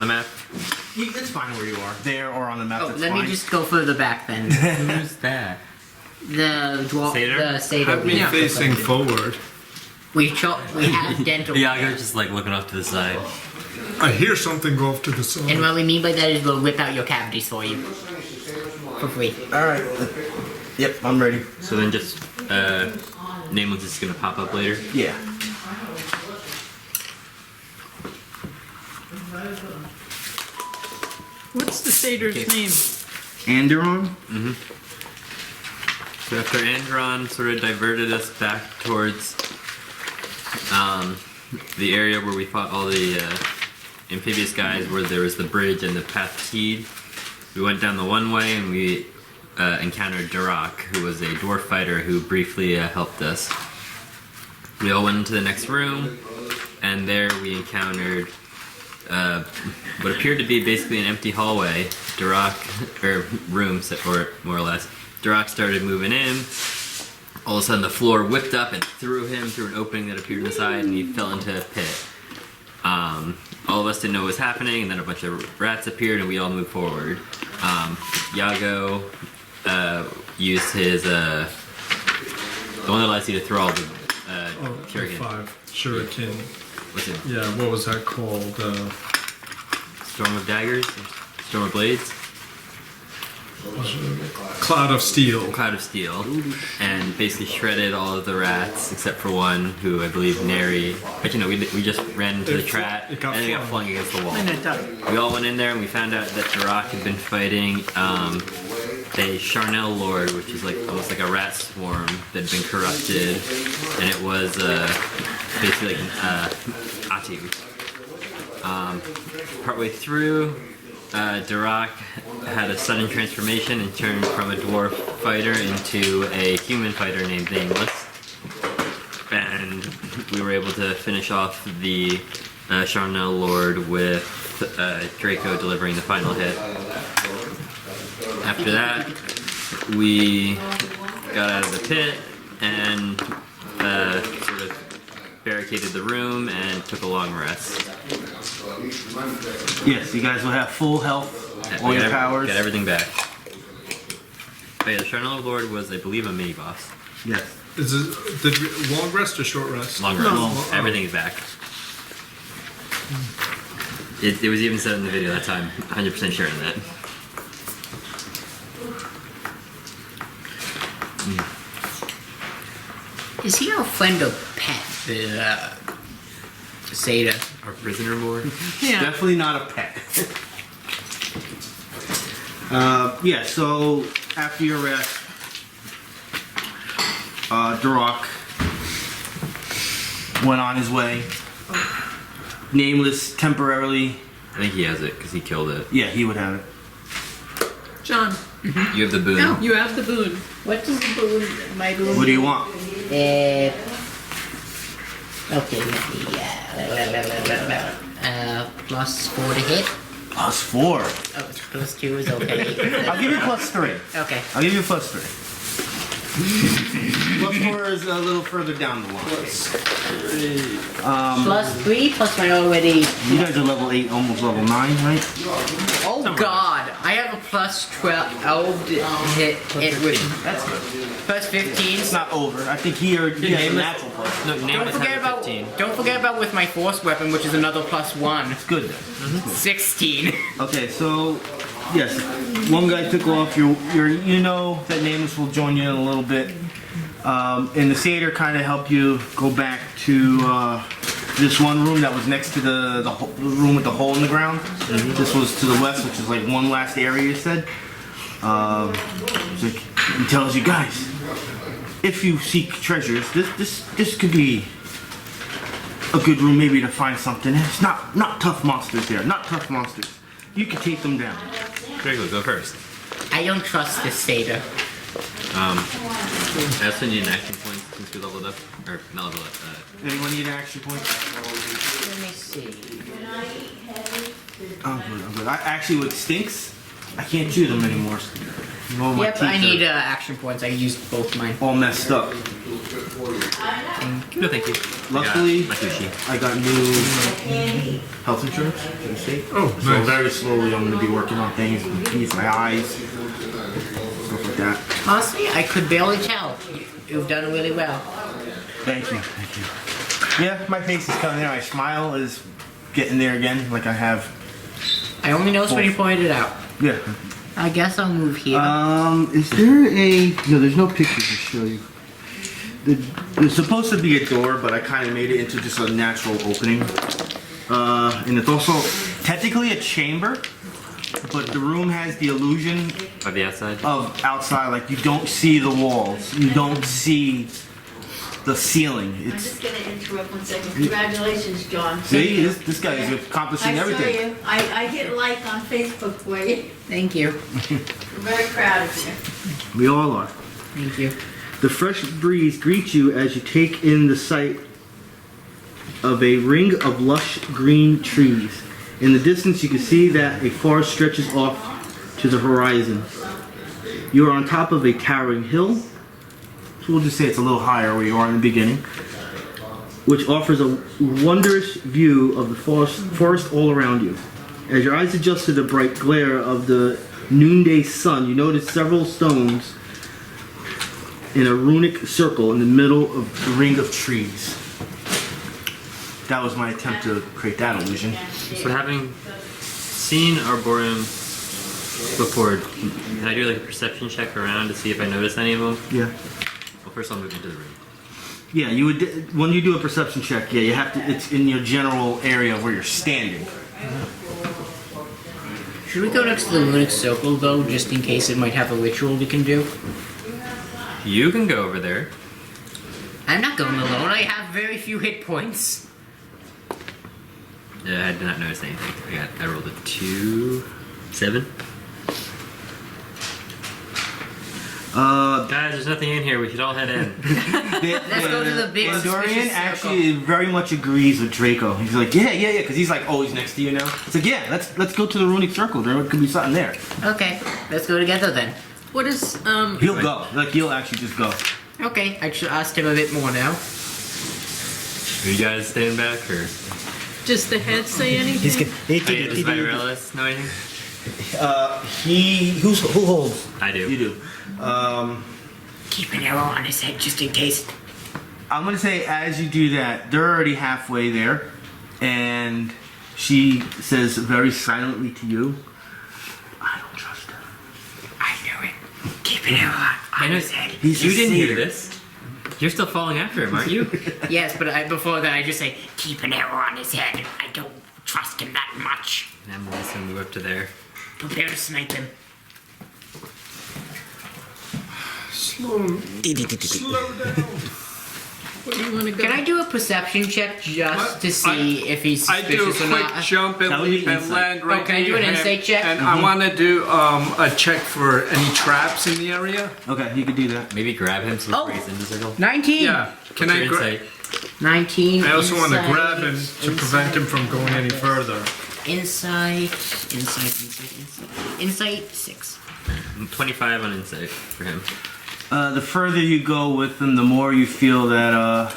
map? It's fine where you are. There or on the map. Oh, that's let fine. me just go further back then. Who's that? The dwarf, Satyr? the satyr. Have me facing forward. We have dental. Yago's just like looking off to the side. I hear something go off to the side. And what we mean by that is we'll whip out your cavities for you. For free. Alright. Yep, I'm ready. So then just, Nameless is gonna pop up later. Yeah. What's the satyr's name? Andaran? So after Andaran sort of diverted us back towards the area where we fought all the amphibious guys, where there was the bridge and the path teed, we went down the one way and we encountered Draco, who was a dwarf fighter who briefly helped us. We all went into the next room, and there we encountered what appeared to be basically an empty hallway. Or room, or more or less. Draco started moving in. All of a sudden the floor whipped up and threw him through an opening that appeared in the side, and he fell into a pit. All of us didn't know what was happening, and then a bunch of rats appeared, and we all moved forward. Yago used his the one that allows you to throw all the shuriken. 5 shuriken. What's it? Yeah, what was that called? Storm of daggers? Storm of blades? Cloud of steel. Cloud of steel. And basically shredded all of the rats except for one who I believe Neri. Actually no, we just ran into the trap and then it got flung against the wall. And it died. We all went in there and we found out that Draco had been fighting a Charnel Lord, which is like almost like a rat swarm that had been corrupted, and it was basically like Atu. Partway through, Draco had a sudden transformation and turned from a dwarf fighter into a human fighter named Nameless, and we were able to finish off the Charnel Lord with Draco delivering the final hit. After that, we got out of the pit and sort of barricaded the room and took a long rest. Yes, you guys will have full health, all your powers. Got everything back. But yeah, the Charnel Lord was, I believe, a mini boss. Yes. Is it long rest or short rest? Long rest. Everything is back. It was even said in the video that time. 100% sure on that. Is he our friend or pet? The satyr. Our prisoner board. Yeah. Definitely not a pet. Yeah, so after your rest, Draco went on his way. Nameless temporarily. I think he has it because he killed it. Yeah, he would have it. John, You have the boon. no, you have the boon. What does the boon, my boon? What do you want? Okay, let me, plus 4 to hit. Plus 4. Oh, plus 2 is okay. I'll give you plus 3. Okay. I'll give you plus 3. Plus 4 is a little further down the line. Plus 3, plus my already... You guys are level 8, almost level 9, right? Oh god, I have a plus 12 hit with... That's good. Plus 15. It's not over. I think he has a natural plus. No, Don't Nameless forget has a about 15. don't forget about with my force weapon, which is another plus 1. It's good then. 16. Okay, so yes, one guy took off. You know that Nameless will join you in a little bit, and the satyr kind of helped you go back to this one room that was next to the room with the hole in the ground. This was to the west, which is like one last area. You said. So he tells you guys, if you seek treasures, this could be a good room maybe to find something. It's not tough monsters there. Not tough monsters. You can take them down. Draco, go first. I don't trust this satyr. I also need an action point since we leveled up. Or not leveled up. Anyone need an action point? Let me see. I'm good. Actually, with stinks, I can't chew them anymore. All my Yep, teeth I need are action points. I used both mine. all messed up. No, thank you. Luckily, My sushi. I got new health insurance in the state. Oh, So nice. very slowly I'm going to be working on things, my teeth, my eyes, stuff like that. Honestly, I could barely tell. You've done really well. Thank you. Yeah, my face is coming there. My smile is getting there again, like I have. I only noticed when you pointed it out. Yeah. I guess I'll move here. Is there a... No, there's no pictures to show you. There's supposed to be a door, but I kind of made it into just a natural opening. And it's also technically a chamber, but the room has the illusion Of the outside? of outside. Like, you don't see the walls. You don't see the ceiling. I'm It's... just gonna interrupt 1 second. Congratulations, John. See, this guy is accomplishing I saw everything. you. I hit like on Facebook for you. Thank you. I'm very proud of you. We all are. Thank you. The fresh breeze greets you as you take in the sight of a ring of lush green trees. In the distance, you can see that a forest stretches off to the horizon. You are on top of a towering hill, so we'll just say it's a little higher where you are in the beginning, which offers a wondrous view of the forest all around you. As your eyes adjust to the bright glare of the noonday sun, you notice several stones in a runic circle in the middle of the ring of trees. That was my attempt to create that illusion. So having seen Arborean before, can I do like a perception check around to see if I notice any of them? Yeah. Well, first I'll move into the room. Yeah, you would, when you do a perception check, yeah, you have to, it's in your general area where you're standing. Should we go next to the runic circle though, just in case it might have a ritual we can do? You can go over there. I'm not going alone. I have very few hit points. Yeah, I did not notice anything. I rolled a 2, 7. Guys, there's nothing in here. We should all head in. Let's go to the big Andorian suspicious actually very much agrees with Draco. He's like, yeah, because he's like always next to you now. It's like, yeah, let's go to the runic circle. There could be something there. Okay, let's go together then. What is, He'll go. Like, he'll actually just go. Okay, I should ask him a bit more now. Are you guys staying back, or? does the head say anything? Does my Aerialist know anything? Who holds? I do. You do. Keep an arrow on his head just in case. I'm gonna say as you do that, they're already halfway there, and she says very silently to you, "I don't trust him." I knew it. Keep an arrow on his head. He's You a didn't hear seer. this. You're still following after him, aren't you? Yes, but before that I just say, keep an arrow on his head. I don't trust him that much. And I'm just gonna move up to there. Prepare to snipe him. Slow down. Where do you want to go? Can I do a perception check just to see if he's I do a suspicious or quick not? jump and That would be leap and insight. land right can I do near an him, insight check? And I want to do a check for any traps in the area. Okay, you could do that. Maybe grab him so Oh. he's in the circle. 19! Yeah. Can What's I your grab? insight? 19. I also want to insight, grab him to prevent him from going any further. Insight 6. 25 on insight for him. The further you go with them, the more you feel that,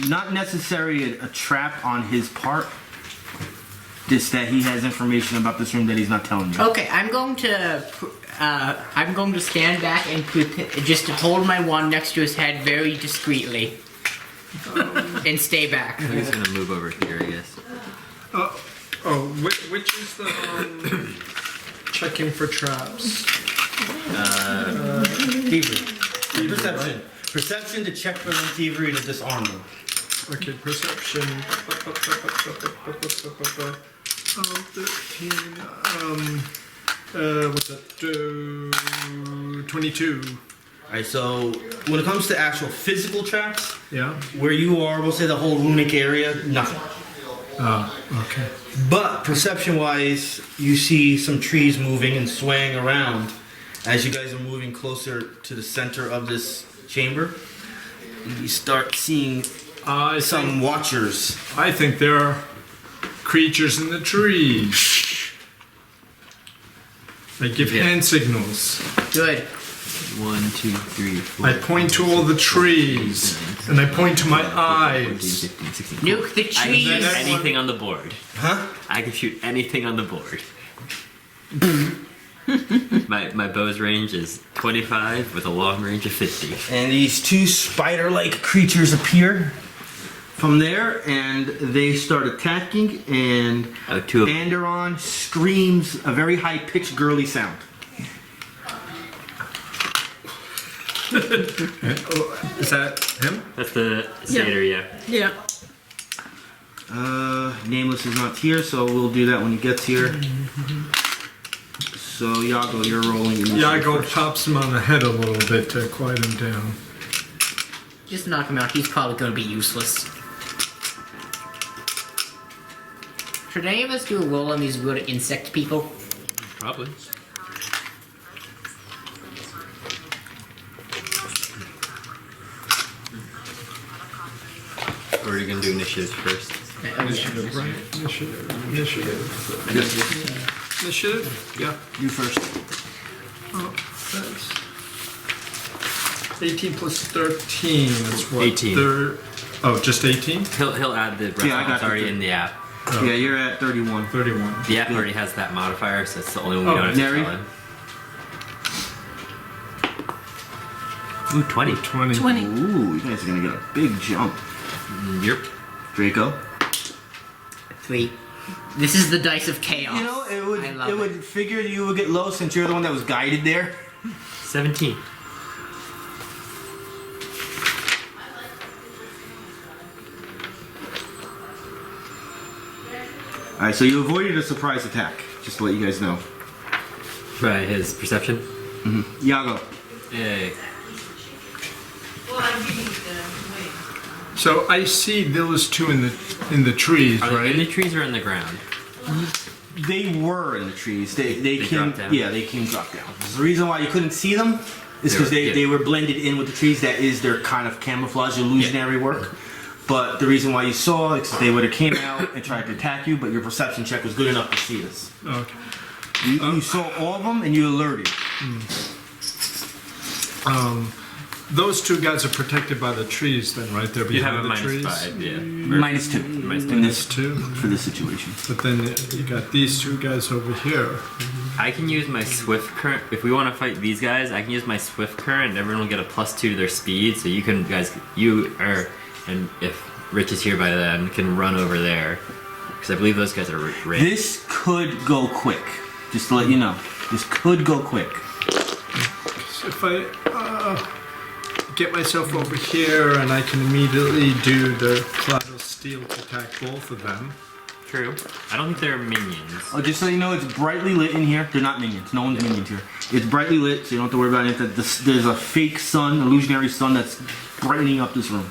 not necessarily a trap on his part, just that he has information about this room that he's not telling you. Okay, I'm going to stand back and just to hold my wand next to his head very discreetly. And stay back. I'm just gonna move over here, I guess. Which is the checking for traps? Thievery. Perception. Perception to check for them, thievery to disarm them. Okay, perception. 13. What's that? 22. Alright, so when it comes to actual physical traps, Yeah. where you are, we'll say the whole runic area, nothing. Oh, okay. But perception-wise, you see some trees moving and swaying around as you guys are moving closer to the center of this chamber. You start seeing some watchers. I think there are creatures in the trees. They give Yeah. hand signals. Good. 1, 2, 3, 4. I point to all the trees, and I point to my eyes. 15, 16. Nuke the I can trees. shoot anything on the board. Huh? I can shoot anything on the board. my bow's range is 25 with a long range of 50. And these two spider-like creatures appear from there, and they start attacking, and Oh, two of them. Andaran screams a very high-pitched girly sound. Is that him? That's the satyr, yeah. Yeah. Nameless is not here, so we'll do that when he gets here. So Yago, you're rolling. Yago pops him on the head a little bit to quiet him down. Just knock him out. He's probably going to be useless. Should any of us do a roll on these weird insect people? Probably. Or are you going to do initiative first? Initiative, right? Initiative. Initiative? Yeah. You first. Oh, that's 18 plus 13. That's what? 18. Oh, just 18? He'll add the rest Yeah, I got that's already you. in the app. Oh. Yeah, you're at 31. 31. The app already has that modifier, so it's the only one we Oh, don't have to Neri? tell him. Ooh, 20. 20. 20. Ooh, you guys are gonna get a big jump. Yep. Draco. 3. This is the dice of chaos. You know, I love it would figure you would get low since you're the one that was guided there. 17. Alright, so you avoided a surprise attack, just to let you guys know. By his perception. Yago. Yay. Well, I'm giving you the So I see those two in the trees, Are they right? in the trees or in the ground? They were in the trees. They came dropped down? Yeah, they came drop down. The reason why you couldn't see them is because Yeah. they were blended in with the trees. That is their kind of camouflage illusionary work. But the reason why you saw it is 'cause they would have came out and tried to attack you, but your perception check was good enough to see this. Okay. You saw all of them and you alerted. Those two guys are protected by the trees then, right? They're You have a behind the trees. -5, yeah. Minus two. Minus In two. this, Two. for this situation. But then you got these two guys over here. I can use my swift current. If we want to fight these guys, I can use my swift current and everyone will get a +2 to their speed. So you can, and if Rich is here by then, can run over there. Because I believe those guys are rich. This could go quick. Just to let you know. This could go quick. So if I get myself over here and I can immediately do the Cloud of Steel to attack both of them. True. I don't think they're minions. Oh, just so you know, it's brightly lit in here. They're not minions. No one's minions here. It's brightly lit, so you don't have to worry about it. There's a fake sun, illusionary sun that's brightening up this room.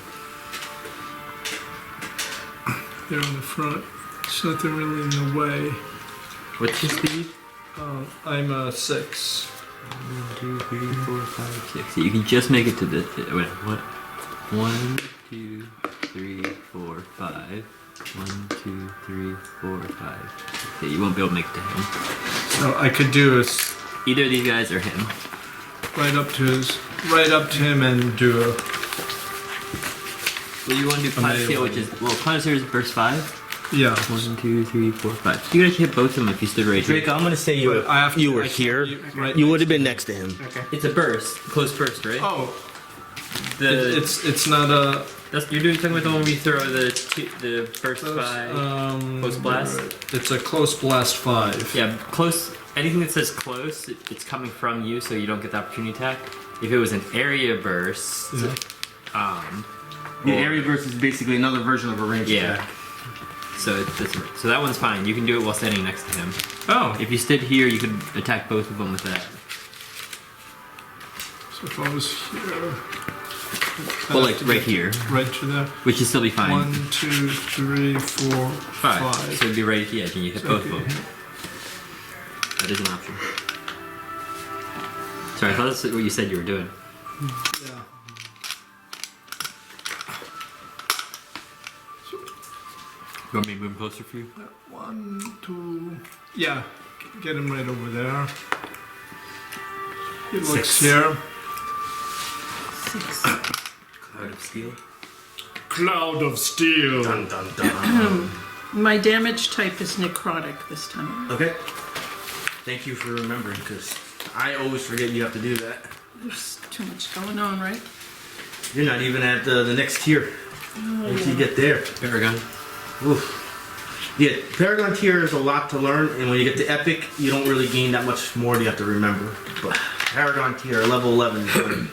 They're in the front. There's nothing really in the way. What's your speed? I'm a 6. 1, 2, 3, 4, 5, 6. So you can just make it to the. Wait, what? 1, 2, 3, 4, 5. 1, 2, 3, 4, 5. Okay, you won't be able to make it to him. So I could do Either of these guys or him. right up to him and do a. Well, you want to do Cloud Steel, which is Cloud Steel is burst 5. Yeah. 1, 2, 3, 4, 5. You could actually hit both of them if you stood right here. Draco, I'm gonna say you But I have to- you were I can't here. be right You would have been next to him. It's a burst, close burst, right? Oh, The it's not a. you're doing something with the one where you throw the burst 5. Close blast? It's a close blast 5. Yeah, close. Anything that says close, it's coming from you, so you don't get the opportunity attack. If it was an area burst, Yeah. The area burst is basically another version of a range yeah. attack. So so that one's fine. You can do it while standing next to him. Oh. If you stood here, you could attack both of them with that. So if I was here. Well, like right here, Right to there. which would still be fine. 1, 2, 3, 4, 5. So it'd be right at the edge, and you hit both of them. That is an option. Sorry, I thought that's what you said you were doing. Yeah. You want me to move closer for you? 1, 2. Yeah. Get him right over there. He looks 6. here. 6. Cloud of steel. Cloud of steel. Dun dun dun. My damage type is necrotic this time. Okay. Thank you for remembering, because I always forget you have to do that. There's too much going on, right? You're not even at the next tier. Once you get there. Paragon. Oof. Yeah, Paragon tier is a lot to learn, and when you get to Epic, you don't really gain that much more you have to remember. But Paragon tier, level 11, is when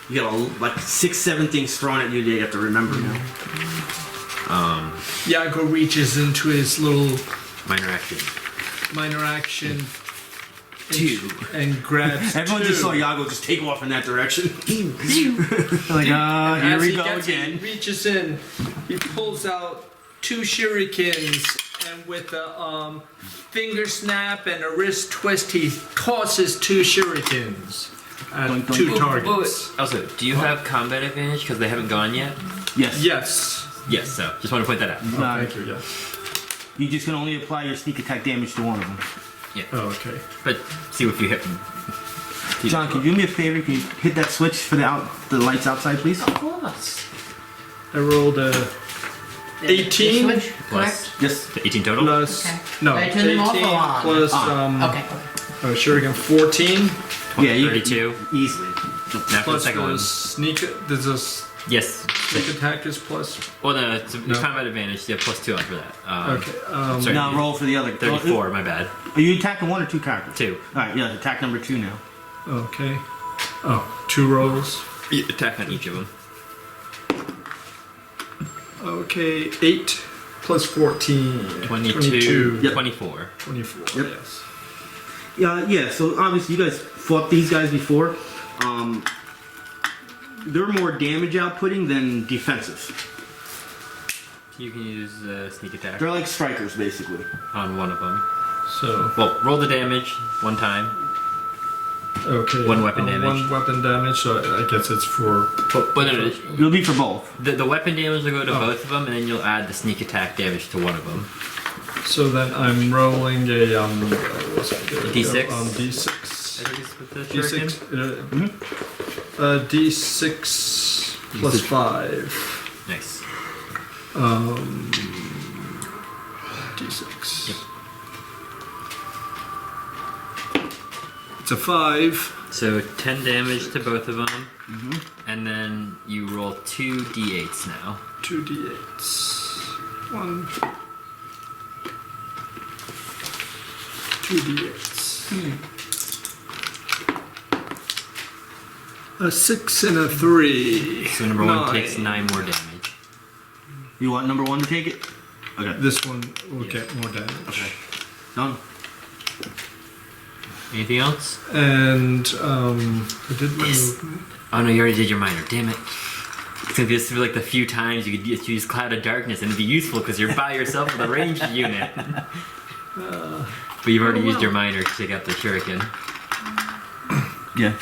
you got like 6-7 things thrown at you that you have to remember now. Yago reaches into his little Minor action. minor action 2. and grabs Everyone two. just saw Yago just take off in that direction. Like, here As we he go gets it, again. he reaches in, he pulls out 2 shurikens, and with a finger snap and a wrist twist, he tosses 2 shurikens at Doink, doink. 2 Whoa, targets. Also, do you have combat advantage because they haven't gone yet? Yes. Yes. Yes. So just want to point that out. Thank you, yes. You just can only apply your sneak attack damage to one of them. Oh, okay. But see if you hit. John, can you do me a favor? Can you hit that switch for the lights outside, please? Of course. I rolled a 18 Switch, Plus correct? Yes. 18 total. plus Okay. no Did I turn them off or 18 on? plus Okay. shuriken 14 Yeah, you 32. easily. Now for the plus second the one. sneak. There's a Yes. sneak attack is plus. Well, no, it's a No. combat advantage. You have plus 2 on for that. Okay. Sorry. Now roll for the other. 34. My bad. Are you attacking 1 or 2 characters? 2. All right, yeah, attack number 2 now. Okay. Oh, 2 rolls. You attack on each of them. Okay, 8 plus 14. 22. Yep. 24. 24. Yep. Yes. Yeah. So obviously you guys fought these guys before. They're more damage outputting than defensive. You can use sneak attack They're like strikers, basically. on one of them. So Well, roll the damage 1 time. okay. 1 weapon damage. 1 weapon damage. So I guess it's for. But no, It'll be for both. the weapon damage will go to Oh. both of them, and then you'll add the sneak attack damage to one of them. So then I'm rolling a what's it? There we D6? go, D6. With the D6. shuriken? D6 plus 5. Nice. D6. Yep. It's a 5. So 10 damage to both of them, and then you roll 2 d8s now. 2 D8s. 1. 2 D8s. A 6 and a 3. So number 1 takes 9 more damage. You want number 1 to take it? Okay. This one will get more damage. Okay. Done. Anything else? And I did my movement. Oh no, you already did your minor. Damn it. So this would be like the few times you could use Cloud of Darkness, and it'd be useful because you're by yourself with a ranged unit. But you've already used your minor to take out the shuriken. Yeah.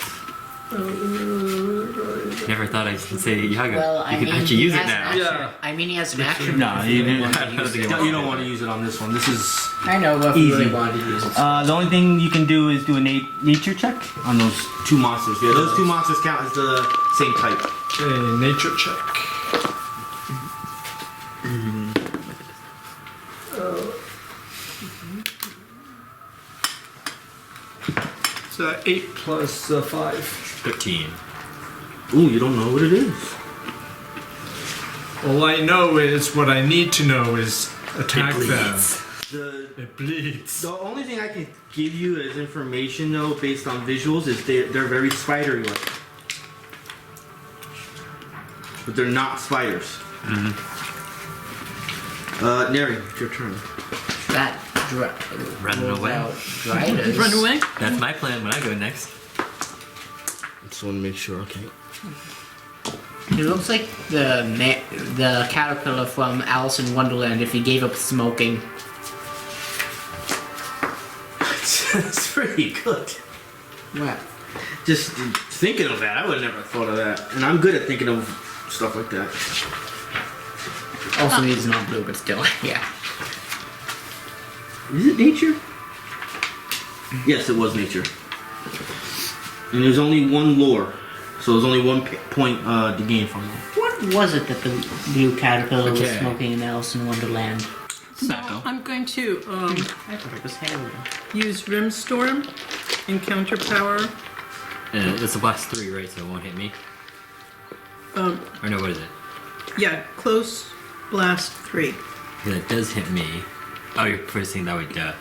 Never thought I'd say Yago. Well, you can actually use it now. Yeah. I mean, he has an action. No, you really didn't. want to use it. You don't want to use it on this one. This is I know, but if you Easy. really wanted to use it. the only thing you can do is do a nature check on those 2 monsters. Yeah, those 2 monsters count as the same type. Okay, nature check. It's 8 plus 5. 13. Ooh, you don't know what it is. All I know is what I need to know is attack It them. bleeds. It bleeds. The only thing I can give you as information, though, based on visuals, is they're very spidery-like. But they're not spiders. Neri, it's your turn. That Running away. Drydas. Run away? That's my plan when I go next. Just want to make sure, okay. It looks like the caterpillar from Alice in Wonderland if he gave up smoking. That's pretty good. What? Just thinking of that, I would have never thought of that. And I'm good at thinking of stuff like that. Also, he's not blue, but still, yeah. Is it nature? Yes, it was nature. And there's only one lore, so there's only one point to gain from it. What was it that the blue caterpillar was Okay. smoking in Alice in Wonderland? No, I'm going to I thought it was Harold. use Rimstorm, encounter power. It's a blast 3, right? So it won't hit me. Or no, what is it? Yeah, close blast 3. Yeah, it does hit me. Oh, you're first that way, duh.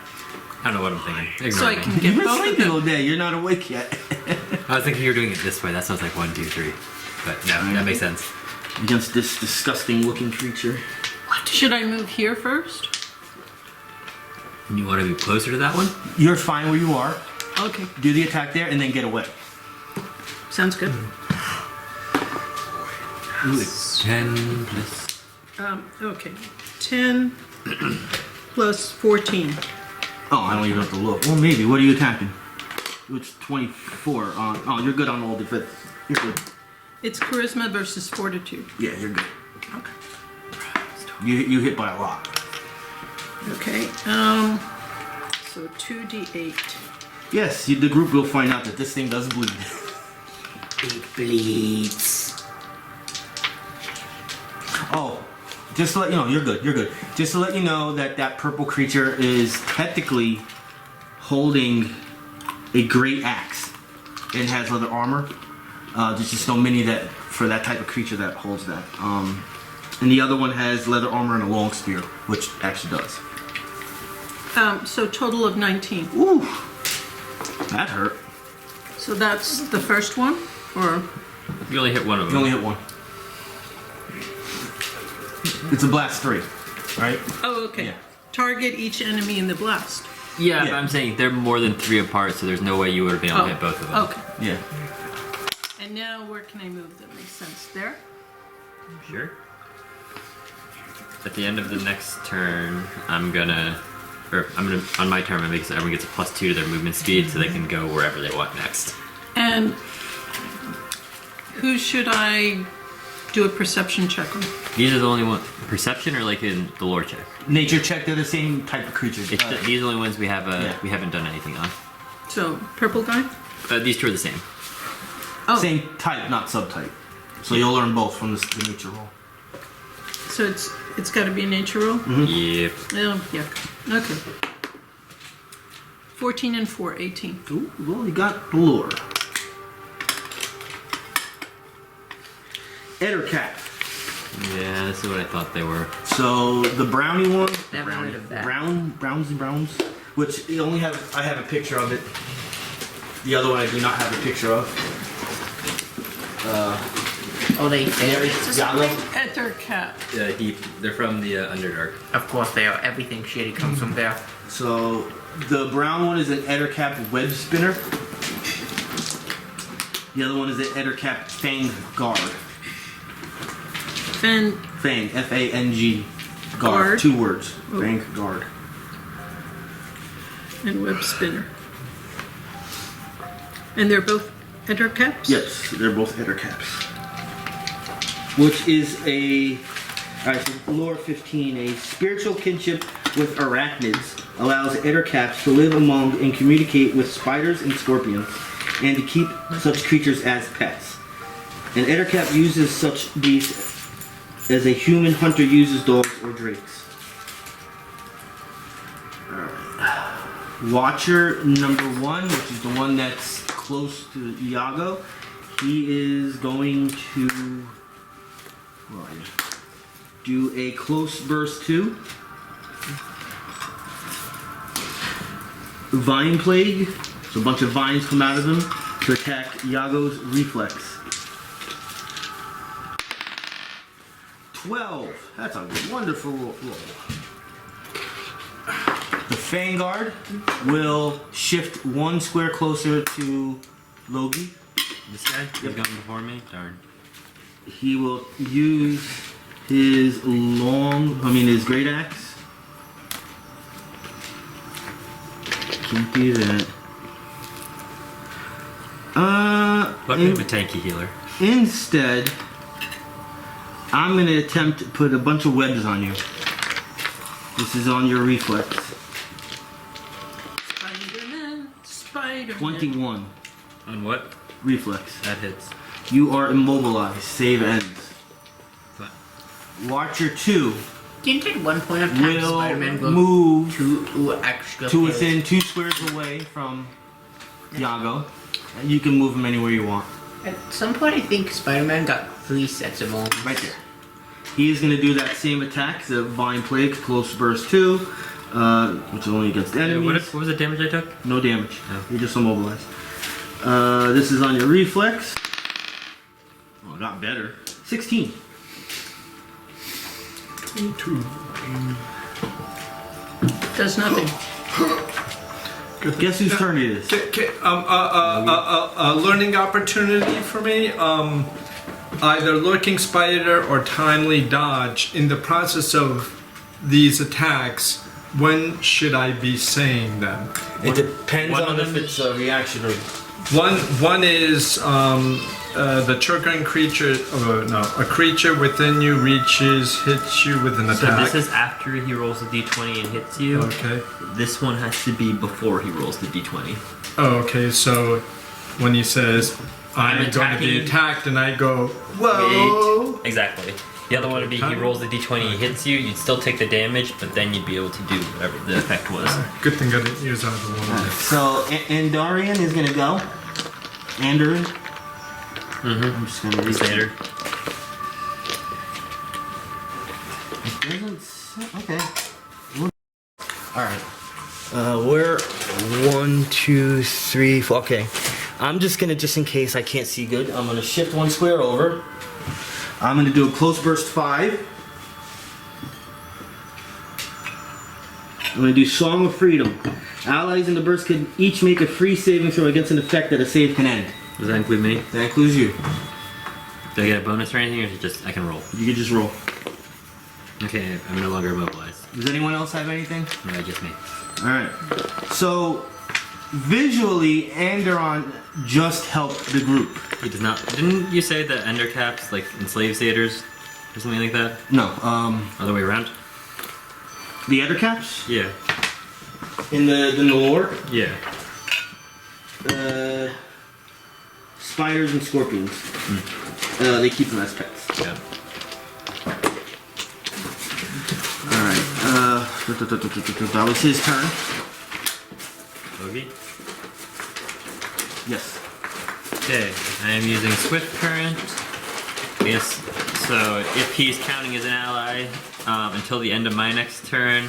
I don't know what I'm thinking. Ignore So I me. can You've get been both of sleeping all them. day. You're not awake yet. I was thinking you were doing it this way. That sounds like 1, 2, 3. But no, that makes sense. Against this disgusting looking creature. Should I move here first? You want to be closer to that one? You're fine where you are. Okay, Do the attack there and then get away. sounds good. Ooh, it's 10 plus. Okay, 10 plus 14. Oh, I don't even have to look. Well, maybe. What are you attacking? It's 24. Oh, you're good on all defense. You're good. It's charisma versus fortitude. Yeah, you're good. Okay. You hit by a lot. Okay, so 2d8. Yes, the group will find out that this thing does bleed. It bleeds. Oh, just to let you know, you're good. You're good. Just to let you know that that purple creature is technically holding a great axe and has leather armor. There's just so many that for that type of creature that holds that. And the other one has leather armor and a long spear, which actually does. So total of 19. Ooh, that hurt. So that's the first one, or You only hit one of You them. only hit one. It's a blast 3, right? oh, okay. Yeah. Target each enemy in the blast. Yeah, Yeah. but I'm saying they're more than 3 apart, so there's no way you would have been able to hit both of them. Okay. Yeah. And now where can I move that makes sense? There. Sure. At the end of the next turn, on my turn, I'm gonna make it so everyone gets a +2 to their movement speed, so they can go wherever they want next. And who should I do a perception check on? These are the only one perception, or like in the lore check. Nature check, they're the same type of creature. These are the only ones we have. Yeah. We haven't done anything on. So purple guy. These two are the same. Oh, Same type, not subtype. So you'll learn both from the nature roll. so it's got to be a nature roll. Yep. Oh, yuck. Okay. 14 and 4, 18. Ooh, well, you got the lure. Ettercap. Yeah, this is what I thought they were. So the brownie one, Never heard of that. browns, which you only have. I have a picture of it. The other one I do not have a picture of. Oh, they fairies? Yago. Ettercap. They're from the Underdark. Of course they are. Everything shitty comes from there. So the brown one is an Ettercap web spinner. The other one is an Ettercap fang guard. Fang, F-A-N-G, guard. Guard. 2 words. Oh. Fang guard. And web spinner. And they're both Ettercaps? Yes, they're both Ettercaps. Which is a, alright, so lore 15, a spiritual kinship with arachnids allows Ettercaps to live among and communicate with spiders and scorpions, and to keep such creatures as pets. An Ettercap uses such beasts as a human hunter uses dogs or drakes. Alright. Watcher number 1, which is the one that's close to Yago, he is going to do a close burst 2. Vine plague, so a bunch of vines come out of him to attack Yago's reflex. 12. That's a wonderful roll. The Fangard will shift 1 square closer to Logi. This guy? He's going before me? Darn. He will use his his great axe. Can't do that. Luckily, I'm a tanky healer. Instead, I'm gonna attempt to put a bunch of webs on you. This is on your reflex. Spider-Man, Spider-Man. 21. On what? Reflex. That hits. You are immobilized. Save ends. But Watcher 2 Didn't at one point of time will Spider-Man go move to extra to pace? within 2 squares away from Yago. And you can move him anywhere you want. At some point, I think Spider-Man got 3 sets of moments. Right there. He is going to do that same attack, the Vine Plague, Close Burst 2, which is only against enemies. what was the damage I took? No damage. Oh. You're just immobilized. This is on your reflex. Oh, not better. 16. Does nothing. Guess whose turn it is? A learning opportunity for me. Either lurking spider or timely dodge. In the process of these attacks, when should I be saying them? It depends one on of them if it's a reaction or... One is the triggering creature. A creature within you hits you with an So attack. this is after he rolls a d20 and hits you. Okay. This one has to be before he rolls the d20. Oh, okay. So when he says I'm going to be attacking- attacked, and I go, whoa. Wait. Exactly. The other one would be he rolls the d20, he hits you, you'd still take the damage, but then you'd be able to do whatever the effect was. Good thing I didn't use either one. So, Andarian is going to go. Andaran. Mm-hmm. I'm just going to read Later. It doesn't say... Okay. Alright. We're 1, 2, 3, 4. Okay. I'm just going to, just in case I can't see good, I'm going to shift 1 square over. I'm going to do a Close Burst 5. I'm going to do Song of Freedom. Allies in the burst can each make a free saving throw against an effect that a save can end. Does that include me? That includes you. Do I get a bonus or anything, or is it just I can roll? You can just roll. Okay, I'm no longer immobilized. Does anyone else have anything? No, just me. Alright. So, visually, Andaran just helped the group. He does not. Didn't you say that Ettercaps like enslave satyrs or something like that? No, Other way around? the Ettercaps Yeah. in the lore, Yeah. spiders and scorpions. They keep them as pets. Yeah. Alright, that was his turn. Logi. Yes. Okay, I am using Swift Current. Yes. So if he's counting as an ally, until the end of my next turn,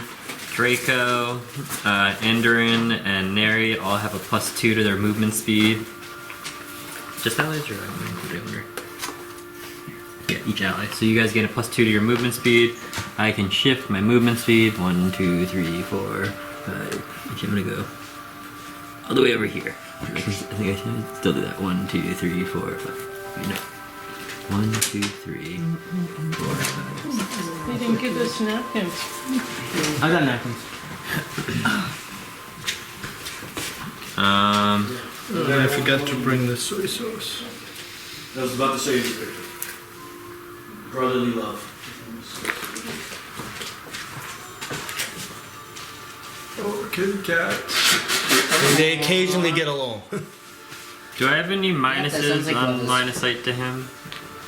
Draco, Andaran, and Neri all have a +2 to their movement speed. Just allies or whatever? Yeah, each ally. So you guys get a +2 to your movement speed. I can shift my movement speed. 1, 2, 3, 4, 5. Actually, I'm gonna go all the way over here. I think I should still do that. 1, 2, 3, 4, 5. Wait, no. 1, 2, 3, 4, 5. They didn't give us napkins. I got napkins. I forgot to bring the soy sauce. I was about to show you the picture. Brotherly love. Oh, kitty cat. They occasionally get along. Do I have any that sounds minuses like on brothers. line of sight to him?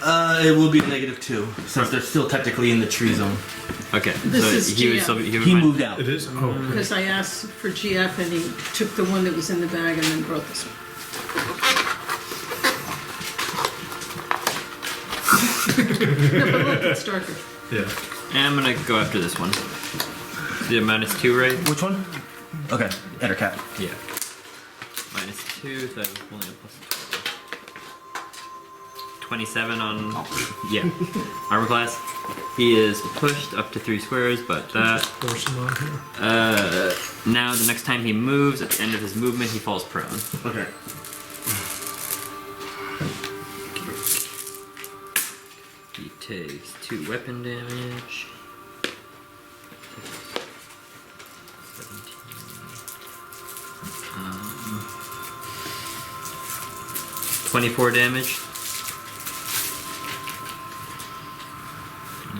It will be -2 since they're still technically in the tree zone. Okay, This so is he would GF. still be, he would He mind- moved out. It is? Oh. Because I asked for GF and he took the one that was in the bag and then brought this one. No, but look, it's darker. Yeah. And I'm gonna go after this one. The -2, right? Which one? Okay, Ettercap. Yeah. -2, so I'm only a +12. 27 on. Yeah. Armor class. He is pushed up to 3 squares, but that. Pour some on here. Now the next time he moves, at the end of his movement, he falls prone. Okay. He takes 2 weapon damage. 17. 24 damage.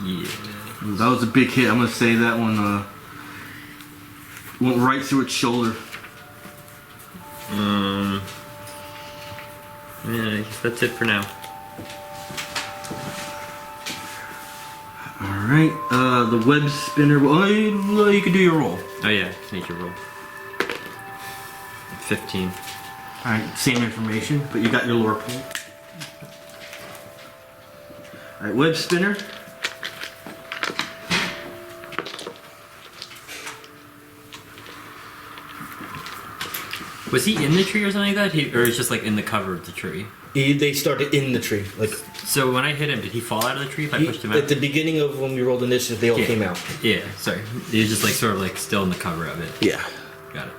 Yeah. That was a big hit. I'm gonna say that one went right through its shoulder. Yeah, I guess that's it for now. Alright, the web spinner. Well, you can do your roll. Oh yeah, nature roll. 15. Alright, same information, but you got your lore pool. Alright, web spinner. Was he in the tree or something like that? Or is just like in the cover of the tree? They started in the tree. Like So when I hit him, did he fall out of the tree if I pushed him out? at the beginning of when we rolled initiative, they all came out. Yeah, sorry. He was just like sort of like still in the cover of it. Yeah. Got it.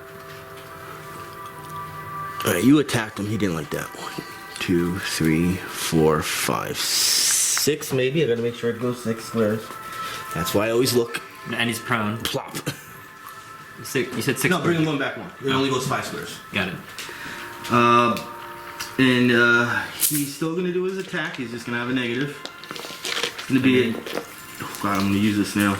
Alright, you attacked him. He didn't like that. 1, 2, 3, 4, 5, 6 maybe. I gotta make sure it goes 6 squares. That's why I always look. And he's prone. Plop. You said 6 No, bring him one back one. It only goes 5 squares. Got it. And he's still gonna do his attack. He's just gonna have a negative. It's gonna be. Oh god, I'm gonna use this now.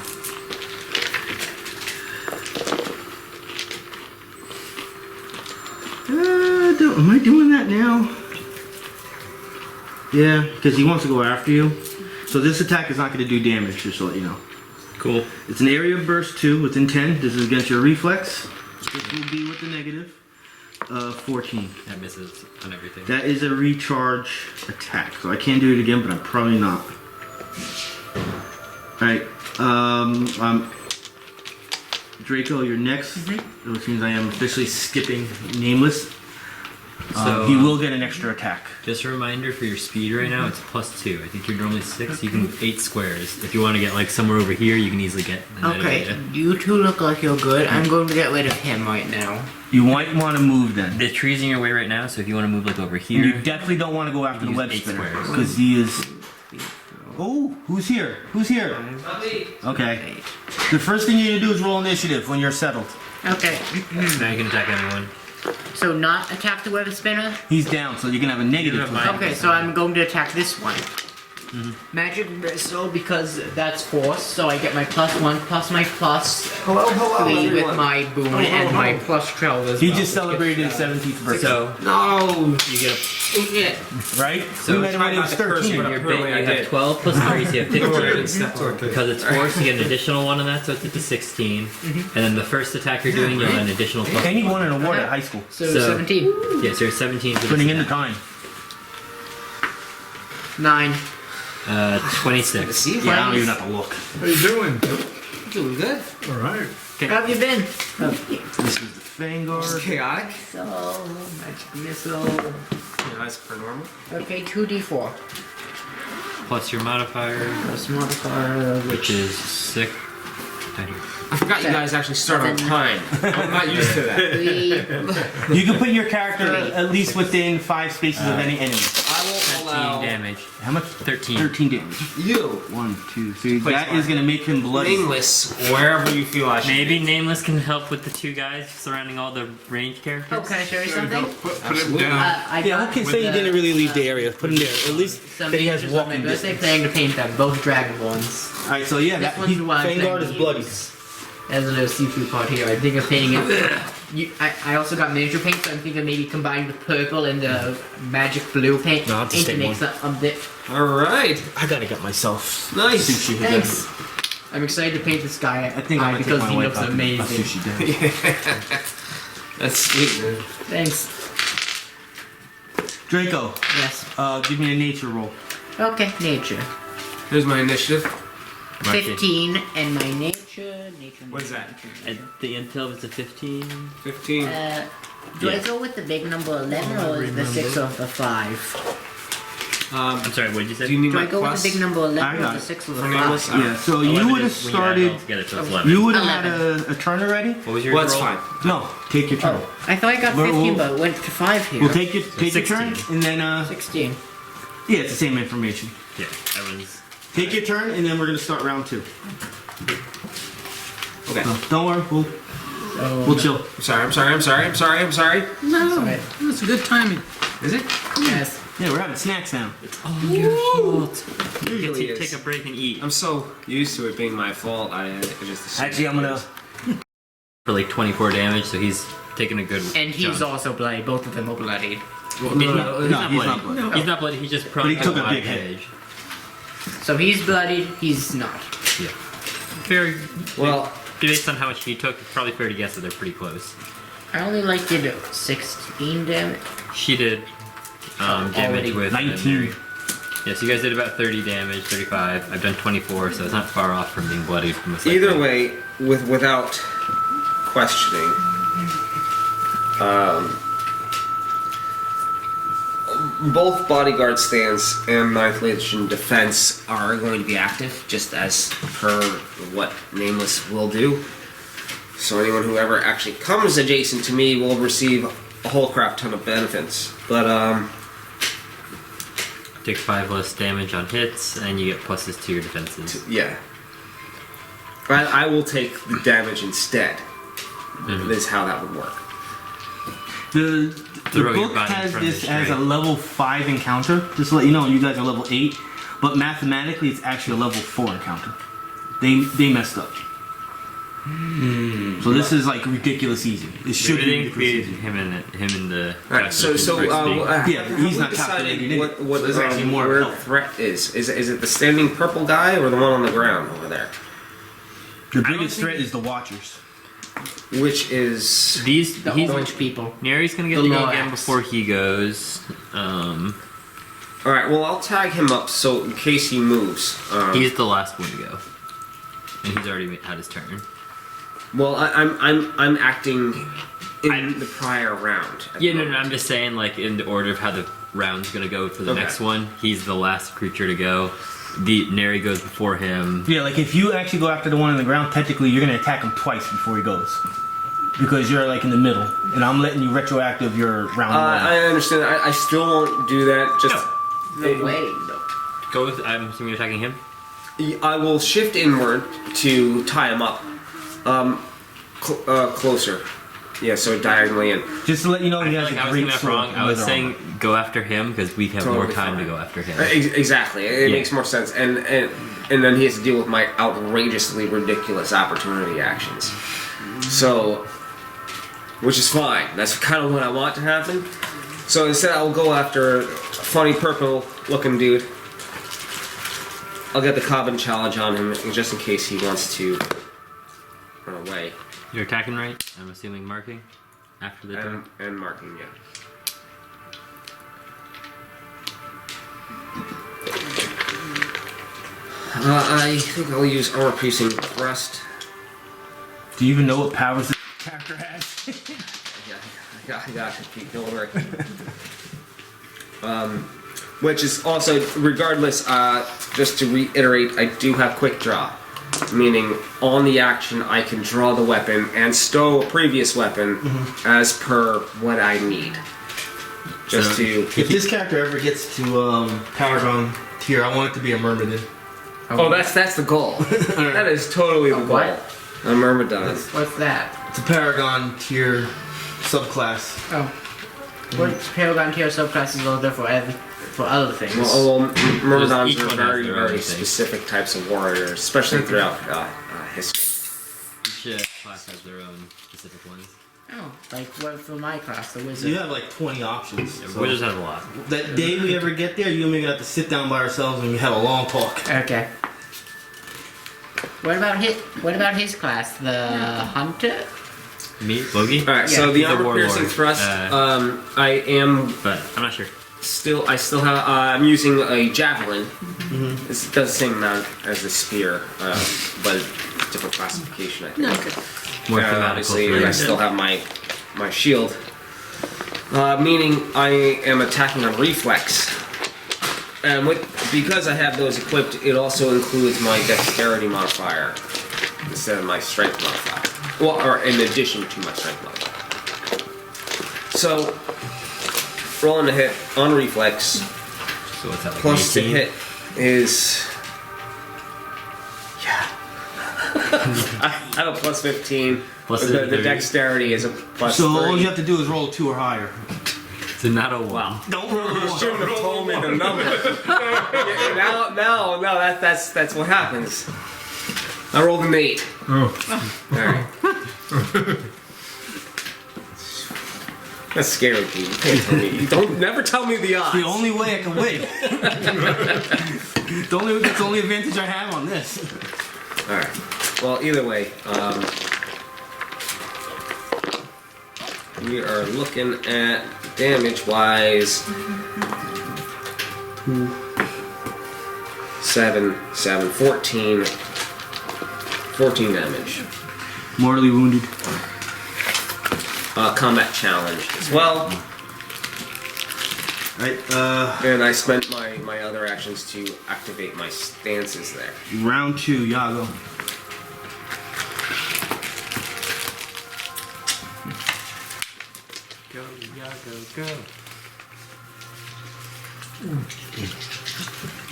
Am I doing that now? Yeah, because he wants to go after you. So this attack is not going to do damage, just to let you know. Cool. It's an area of burst 2 within 10. This is against your reflex. This will be with the negative. 14. That misses on everything. That is a recharge attack, so I can't do it again, but I'm probably not. Alright, Draco, you're next, which means I am officially skipping Nameless. So He will get an extra attack. just a reminder for your speed right now, it's +2. I think you're normally 6. You can 8 squares. If you want to get like somewhere over here, you can easily get. Okay, you two look like you're good. I'm going to get rid of him right now. You might want to move then. The tree's in your way right now, so if you want to move like over here, You definitely don't want to go after the use web 8 spinner, squares. because he is... Oh, who's here? Who's here? Okay. The first thing you need to do is roll initiative when you're settled. Okay, now you can attack anyone. so not attack the web spinner. He's down, so you're going to have a negative. have mine. Okay, so I'm going to attack this one. Magic missile because that's force, so I get my +1 plus my +3 with my boon and my +12 He just celebrated his 17th birthday. So No! you get a right? So we met him when he was 13. Your Apparently I you have did. 12 plus 3, so you have 15. Okay. Because it's force, you get an additional one on that, so it's up to 16. And then the first attack you're doing, you'll have an additional plus. And he won an award at high school. So So- 17. Yeah, so you're 17 for Putting this in the attack. time. 9. 26. See? Yeah, I don't even have to look. How you doing? Doing good. All right. How have you been? This is the Vanguard. Chaotic. So, magic missile. Nice for normal. Okay, 2d4. Plus your modifier, Plus modifier, which is 6. I forgot you guys actually start on time. I'm not used to that. 3. You can put your character at least within 5 spaces of any enemy. I won't 13 allow damage. How much? 13. 13 damage. you, 1, 2, 3. Please, That is going to make him bloody. Nameless, wherever you feel I should. Maybe Nameless can help with the 2 guys surrounding all the ranged characters. Oh, can I show you something? Put him Absolutely. down. I Yeah, got who can with say he the- didn't really leave the area? Put him there. At least Some that he has pictures on my walking birthday distance. planning to paint them, both Dragonborns. Alright, so yeah, This that, one's why I'm Vanguard is saying bloody. There's a little seafood part here. I think of painting it. I also got miniature paint, so I'm thinking maybe combine the purple and the magic blue paint No, I'll just and to take make one. a bit. Alright. I gotta get myself Nice. sushi again. Thanks. I'm excited to paint this guy. I think I'm gonna take because my he wife looks out to amazing. a sushi dinner. That's sweet, man. Thanks. Draco, Yes. give me a nature roll. Okay. Nature. Here's my initiative. 15 and my nature. What is that? At the intel, it's a 15. 15. Do I Yeah. go with the big number 11 or the 6 or the 5? I'm sorry, what did you say? Do you need Do my I go plus? with the big number I 11 or got the it. 6 or the For Nameless? 5? Yeah, so 11 you would have is when you add it all started. together, so it's 11. You would have had 11. a turn already? What was your Well, that's roll? fine. No, take your turn. I thought I got We'll- 15, we'll- but it went to 5 here. We'll take your turn 16. and then 16. yeah, it's the same information. Yeah, everyone's. Take your turn and then we're gonna start round 2. Okay. So, don't worry, we'll chill. I'm sorry. No, Sorry. that's good timing. Is it? Yes. Yeah, we're having snacks now. You Usually get to is. take a break and eat. I'm so used to it being my fault. I just assumed Actually, I'm gonna. For like 24 damage, so he's taking a good And he's chunk. also bloody. Both of them are bloody. Well, He's no, not not bloody. bloody. He's not bloody. He just But he took a on big the hit. edge. So he's bloodied, he's not. Yeah. Fair. Well, Based on how much he took, it's probably fair to guess that they're pretty close. I only did 16 damage. She did damage Already with 19. Yeah, so you guys did about 30 damage, 35. I've done 24, so it's not far off from being bloodied. Most likely. either way, without questioning, both bodyguard stance and 9th Legion defense are going to be active, just as per what Nameless will do. So anyone who ever actually comes adjacent to me will receive a whole crap ton of benefits. But Take 5 less damage on hits, and you get pluses to your defenses. yeah, I will take the damage instead. This is how that would work. The Throw your book body in has front of this the as a straight. level 5 encounter. Just to let you know, you guys are level 8, but mathematically it's actually a level 4 encounter. They messed up. So this is like ridiculous easy. It should be Everything ridiculous created easy. him in the. Alright, so Yeah, he's not decided calculating it. what There's actually more where health. threat is. Is it the standing purple guy or the one on the ground over there? The biggest threat is the Watchers. Which is These The orange people. Neri's gonna get The to go Loax. again before he goes. alright. Well, I'll tag him up so in case he moves. He's the last one to go, and he's already had his turn. Well, I'm acting in the prior round. Yeah, no, I'm just saying, like in the order of how the round's gonna go for the Okay. next one. He's the last creature to go. The Neri goes before him. Yeah, like if you actually go after the one on the ground, technically you're gonna attack him twice before he goes. Because you're like in the middle. And I'm letting you retroactive your round I understand. I still won't do that. Just No way, though. Go with. I'm assuming you're attacking him. I will shift inward to tie him up. Closer. Yeah, so diagonally in. 1. Just to let you know, he has Like, a I was great getting that sword. wrong. I was saying go after him because we have more Totally time fine. to go after him. Exactly. It Yeah. makes more sense. And then he has to deal with my outrageously ridiculous opportunity actions. So, which is fine. That's kind of what I want to happen. So instead, I'll go after a funny purple looking dude. I'll get the Cobbin challenge on him just in case he wants to run away. You're attacking right? I'm assuming marking after the turn. And marking, yeah. I think I'll use armor piercing thrust. Do you even know what powers this character has? Yeah, I got it, Pete. Don't worry. Which is also, regardless, just to reiterate, I do have quick draw. Meaning, on the action, I can draw the weapon and stow a previous weapon as per what I need. Just So- to. If this character ever gets to Paragon tier, I want it to be a Myrmidon. Oh, that's the goal. That is totally the goal. what? A Myrmidon. What's that? It's a Paragon tier subclass. Oh. What Paragon tier subclass is a little different for other things. Well, Myrmidons Each are one has very, their own very thing. specific types of warriors, especially throughout history. Each class has their own specific ones. Oh, like what for my class, the So wizard. you have like 20 options. So Wizards have a lot. that day we ever get there, you and me have to sit down by ourselves and we have a long talk. Okay. What about his class? The hunter? Me, Logi? Alright, so Yeah, the he's a armor warlord. piercing thrust, I am But I'm not sure. I still have, I'm using a javelin. It does the same amount as the spear, but different classification, I think. No, good. More And thematical obviously, for I you. still have my shield. Meaning I am attacking on reflex. And because I have those equipped, it also includes my dexterity modifier instead of my strength modifier. Well, or in addition to my strength modifier. So, rolling a hit on reflex, So what's that, like plus the 18? hit is... Yeah. I have a plus 15. Plus the 30. dexterity is a plus So 30. all you have to do is roll 2 or higher. So not a 1. Don't roll a 1. Shouldn't have told me the number. Yeah, now, that's what happens. I rolled an 8. Oh. Alright. That's scary, Pete. You can't tell me. Don't never tell me the odds. The only way I can win. That's the only advantage I have on this. Alright. Well, either way, we are looking at damage-wise 14 damage. Mortally wounded. Combat challenge as well. Right, And I spent my other actions to activate my stances there. round 2, Yago. Go, Yago, go.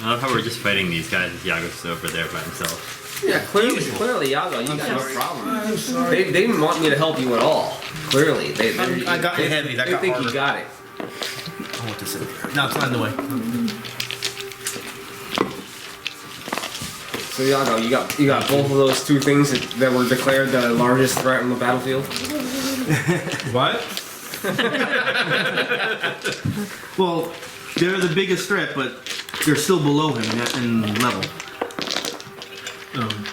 I love how we're just fighting these guys as Yago's over there by himself. Yeah, clearly, Yago, you got no problem. They didn't want me to help you at all. Clearly, I got it heavy. That they got think harder. you got it. I want this in there. No, it's not in the way. So Yago, you got both of those two things that were declared the largest threat on the battlefield. What? Well, they're the biggest threat, but they're still below him in level.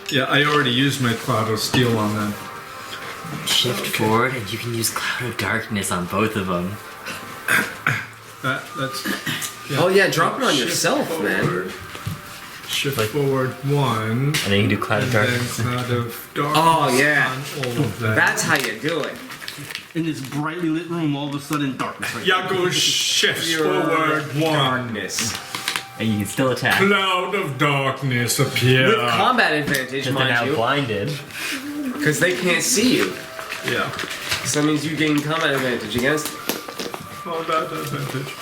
Yeah, I already used my Cloud of Steel on them. Shift forward and you can use Cloud of Darkness on both of them. That's. Yeah. Oh yeah, drop it on Shift yourself, forward. man. Shift forward 1. And then you can do Cloud of Then Darkness. Cloud of Darkness. Oh, yeah. On all of them. That's how you do it. In this brightly lit room, all of a sudden, darkness. Right Yago shifts forward 1. Darkness. And you can still attack. Cloud of Darkness appear. With combat advantage, Just they're now mind you, blinded. because they can't see you. Yeah. So that means you gain combat advantage against. Combat advantage.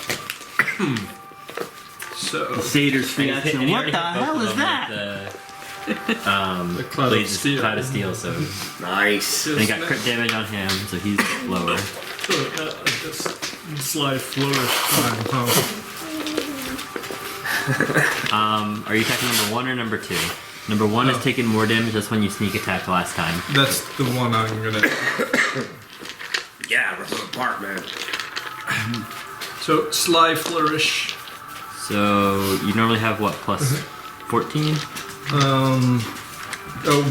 So. Satyr's And reaction. he What already the hit both hell of is them that? with the Cloud of blazes, Steel. Cloud of Steel, so Nice. and he got crit damage on him, so he's lower. Just slight flourish time, huh? Are you attacking number 1 or number 2? Number 1 is taking more damage. That's when you sneak attack last time. That's the one I'm gonna. Yeah, rip them apart, man. So, Sly Flourish. So you normally have what, plus 14?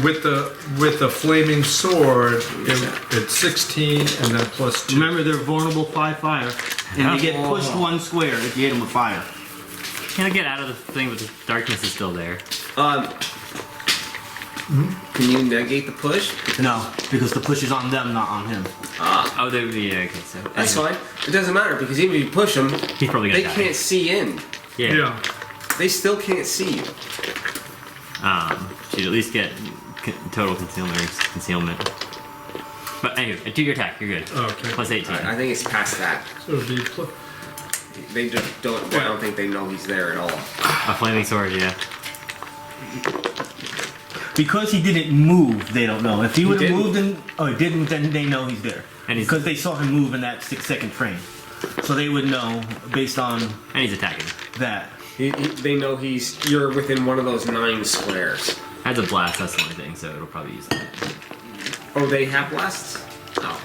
With the flaming sword, it's 16 and then plus 2. Remember, they're vulnerable 5 fire, and they get pushed 1 square if you hit them with fire. Can I get out of the thing, but the darkness is still there? Can you negate the push? No, because the push is on them, not on him. Oh, they would be, yeah, okay, so. That's fine. It doesn't matter because even if you push them, He's probably gonna they die. can't see in. Yeah. They still can't see you. Should at least get total concealment. But anyway, do your attack, you're good. Okay. Plus 18. I think it's past that. So it'd be They just don't. I don't think they know he's there at all. A flaming sword, yeah. Because he didn't move, they don't know. If he would have didn't? moved, he didn't, then they know he's there. And he's- Because they saw him move in that 6-second frame. So they would know based on And he's attacking. that. They know you're within one of those 9 squares. Has a blast, that's the only thing, so it'll probably use that. Oh, they have blasts? Oh,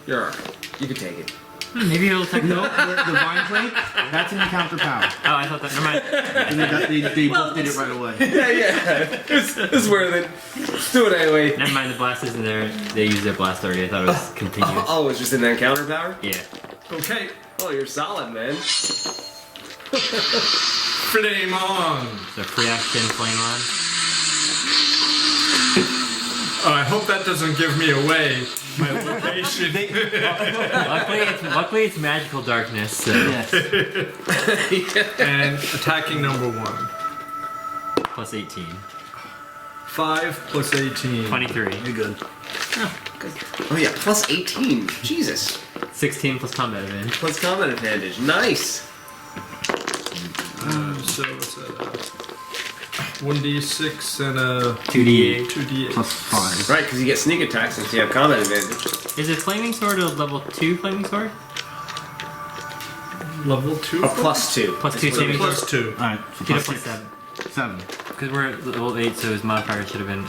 you're alright. You can take it. Maybe it'll attack. No, the Vine Plate, that's an encounter power. Oh, I thought that. Never mind. And they both did it right away. Yeah. This is where they do it anyway. Never mind, the blast isn't there. They used their blast already. I thought it was continuous. Oh, it's just an encounter power? Yeah. okay. Oh, you're solid, man. Flame on. So free action, flame on. I hope that doesn't give me away. My location. Luckily, it's magical darkness. So. Yes. And attacking number 1. Plus 18. 5 plus 18. 23. You're good. Oh yeah, plus 18. Jesus. 16 plus combat advantage. Plus combat advantage. Nice. So what's that? 1d6 and a 2d8. 2d8. Plus 5. Right, because you get sneak attack since you have combat advantage. Is it flaming sword or level 2 flaming sword? Level 2? A plus 2. Plus 2 So saving plus throw? 2. Alright, so Get a plus plus 7. 7. Because we're at level 8, so his modifier should have been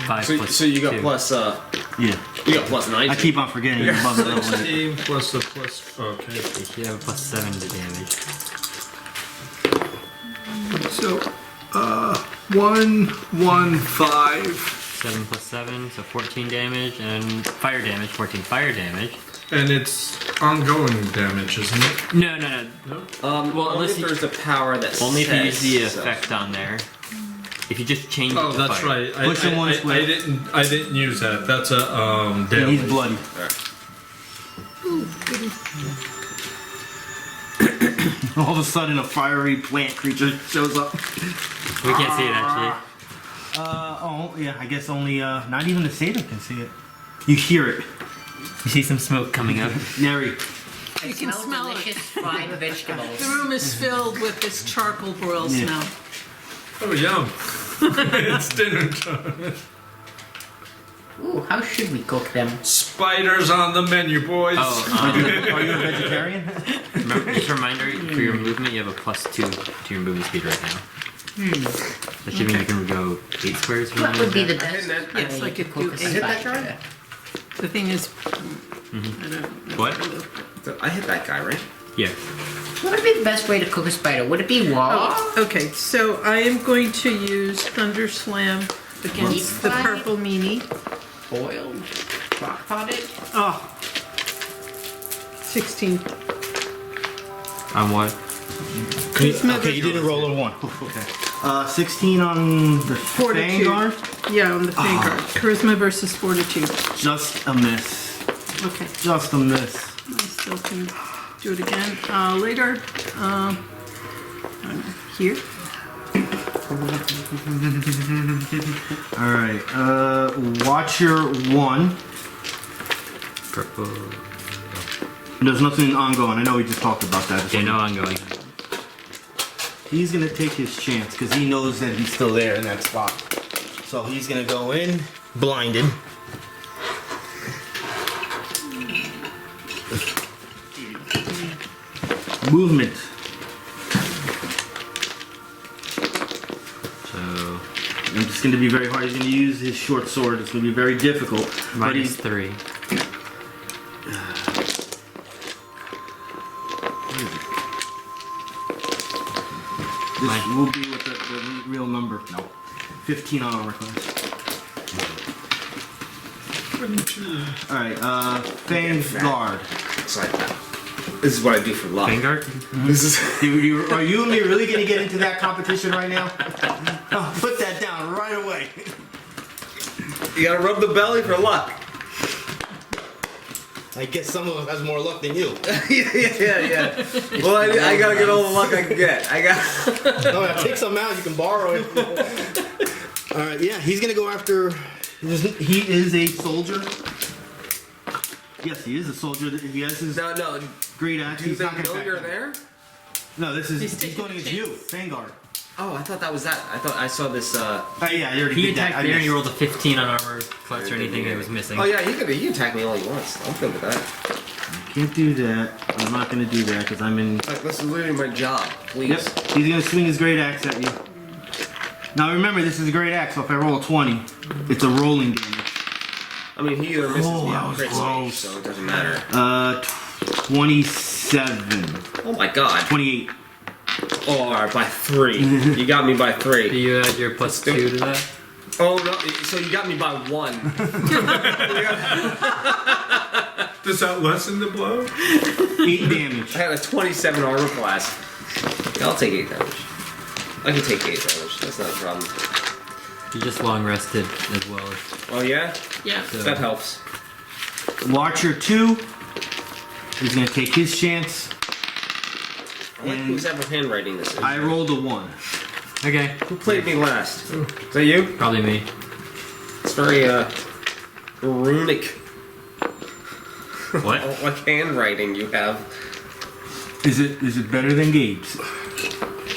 5 So, plus so you got 2. plus Yeah. you got plus 9. I keep on forgetting you're above the level. 16 plus the plus. Okay. You should have a plus 7 to damage. So, 115. 7 plus 7, so 14 damage, and fire damage, 14 fire damage. And it's ongoing damage, isn't it? No. Well, unless unless you- there's a power that Only if you use the says so. effect on there. If you just change it Oh, to that's fire. right. Push him one square. I didn't use that. That's a And damage. he's bloody. All of a sudden, a fiery plant creature shows up. We can't see it actually. Oh, yeah, I guess only, not even the satyr can see it. You hear it. You see some smoke coming up. Neri. You can smell it. delicious fried vegetables. The room is filled with this charcoal broil Yeah. smell. Oh, yum. It's dinner time. Ooh, how should we cook them? Spiders on the menu, boys. Oh, Are you a vegetarian? just a reminder, for your movement, you have a plus 2 to your movement speed right now. That should mean you can go 8 squares. What would be the I hit best that. Yes, way I to could cook do a eight. I hit that spider? guy? The thing is, I don't What? I hit that guy, right? Yeah. What would be the best way to cook a spider? Would it be raw? Oh, okay, so I am going to use Thunder Slam against the Deep-fried? purple meanie. Boiled? Crock potted? Oh. 16. On what? Okay, you didn't roll a 1. Okay. 16 on the Fortitude. Vanguard. Yeah, on the Vanguard. Charisma versus Fortitude. Just a miss. Okay, Just a miss. I still can do it again later. Here. Alright, Watcher 1. Purple. There's nothing ongoing. I know we just talked about that. Okay, no ongoing. He's gonna take his chance because he knows that he's still there in that spot. So he's gonna go in blinded. Movement. So, And it's gonna be very hard. He's gonna use his short sword. It's gonna be very difficult. But minus he's 3. this will be with the real number. No. 15 on armor class. Alright, Vanguard. It's like that. This is what I do for luck. Vanguard? This is. Are you and me really gonna get into that competition right now? Oh, put that down right away. You gotta rub the belly for luck. I guess some of us has more luck than you. yeah. Well, I gotta get all the luck I can get. Oh, take some out. You can borrow it. All right. Yeah, he's gonna go after. He is a soldier. Yes, he is a soldier. He has his No. great axe. Do He's they not gonna know back you're down. there? No, this is He's he's taking going a against you, Vanguard. Oh, I thought that was that. I thought I saw this. Oh yeah, you already He did that. attacked I there and he missed. rolled a 15 on armor class or anything that was missing. Oh yeah, you can attack me only once. I'm good with that. Can't do that. I'm not gonna do that because I'm in. Like, this is literally my job. Please. Yep. He's gonna swing his great axe at you. Now remember, this is a great axe. So if I roll a 20, it's a rolling damage. I mean, he either misses Oh, me that or was crits me, close. so it doesn't matter. 27, Oh my god. 28. Oh, alright, by 3. You got me by Do 3. you add your plus 2 to that? Oh no, so you got me by 1. Does that lessen the blow? 8 damage. I had a 27 armor class. I'll take 8 damage. I can take 8 damage. That's not a problem. You just long rested as well. Oh yeah? Yeah. So, That helps. Watcher 2 is going to take his chance. I like who's ever handwriting this is. I rolled a 1. okay. Who played me last? Is that you? Probably me. It's very, runic. What? Like handwriting you have. Is it better than Gabe's?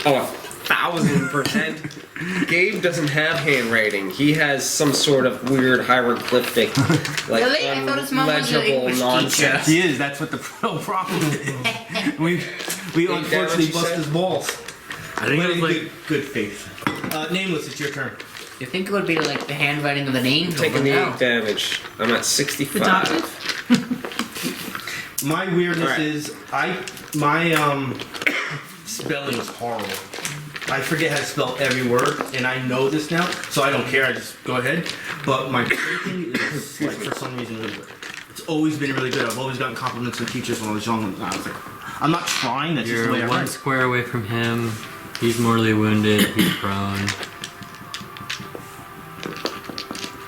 Oh, 1,000%. Gabe doesn't have handwriting. He has some sort of weird hieroglyphic, like Really? I thought his mom was an unlegible English teacher. nonsense. He is. That's what the problem is. we unfortunately you bust said? his balls. I think it was like Good faith. Nameless, it's your turn. You think it would be like the handwriting of an angel? Taking but the no. 8 damage. I'm at 65. Adopted? My weirdness Alright. is my spelling is horrible. I forget how to spell every word, and I know this now, so I don't care. I just go ahead. But my printing is like for some reason really good. It's always been really good. I've always gotten compliments from teachers when I was young. And I was like, I'm not trying. That's just the way You're I one write. square away from him. He's mortally wounded. He's prone.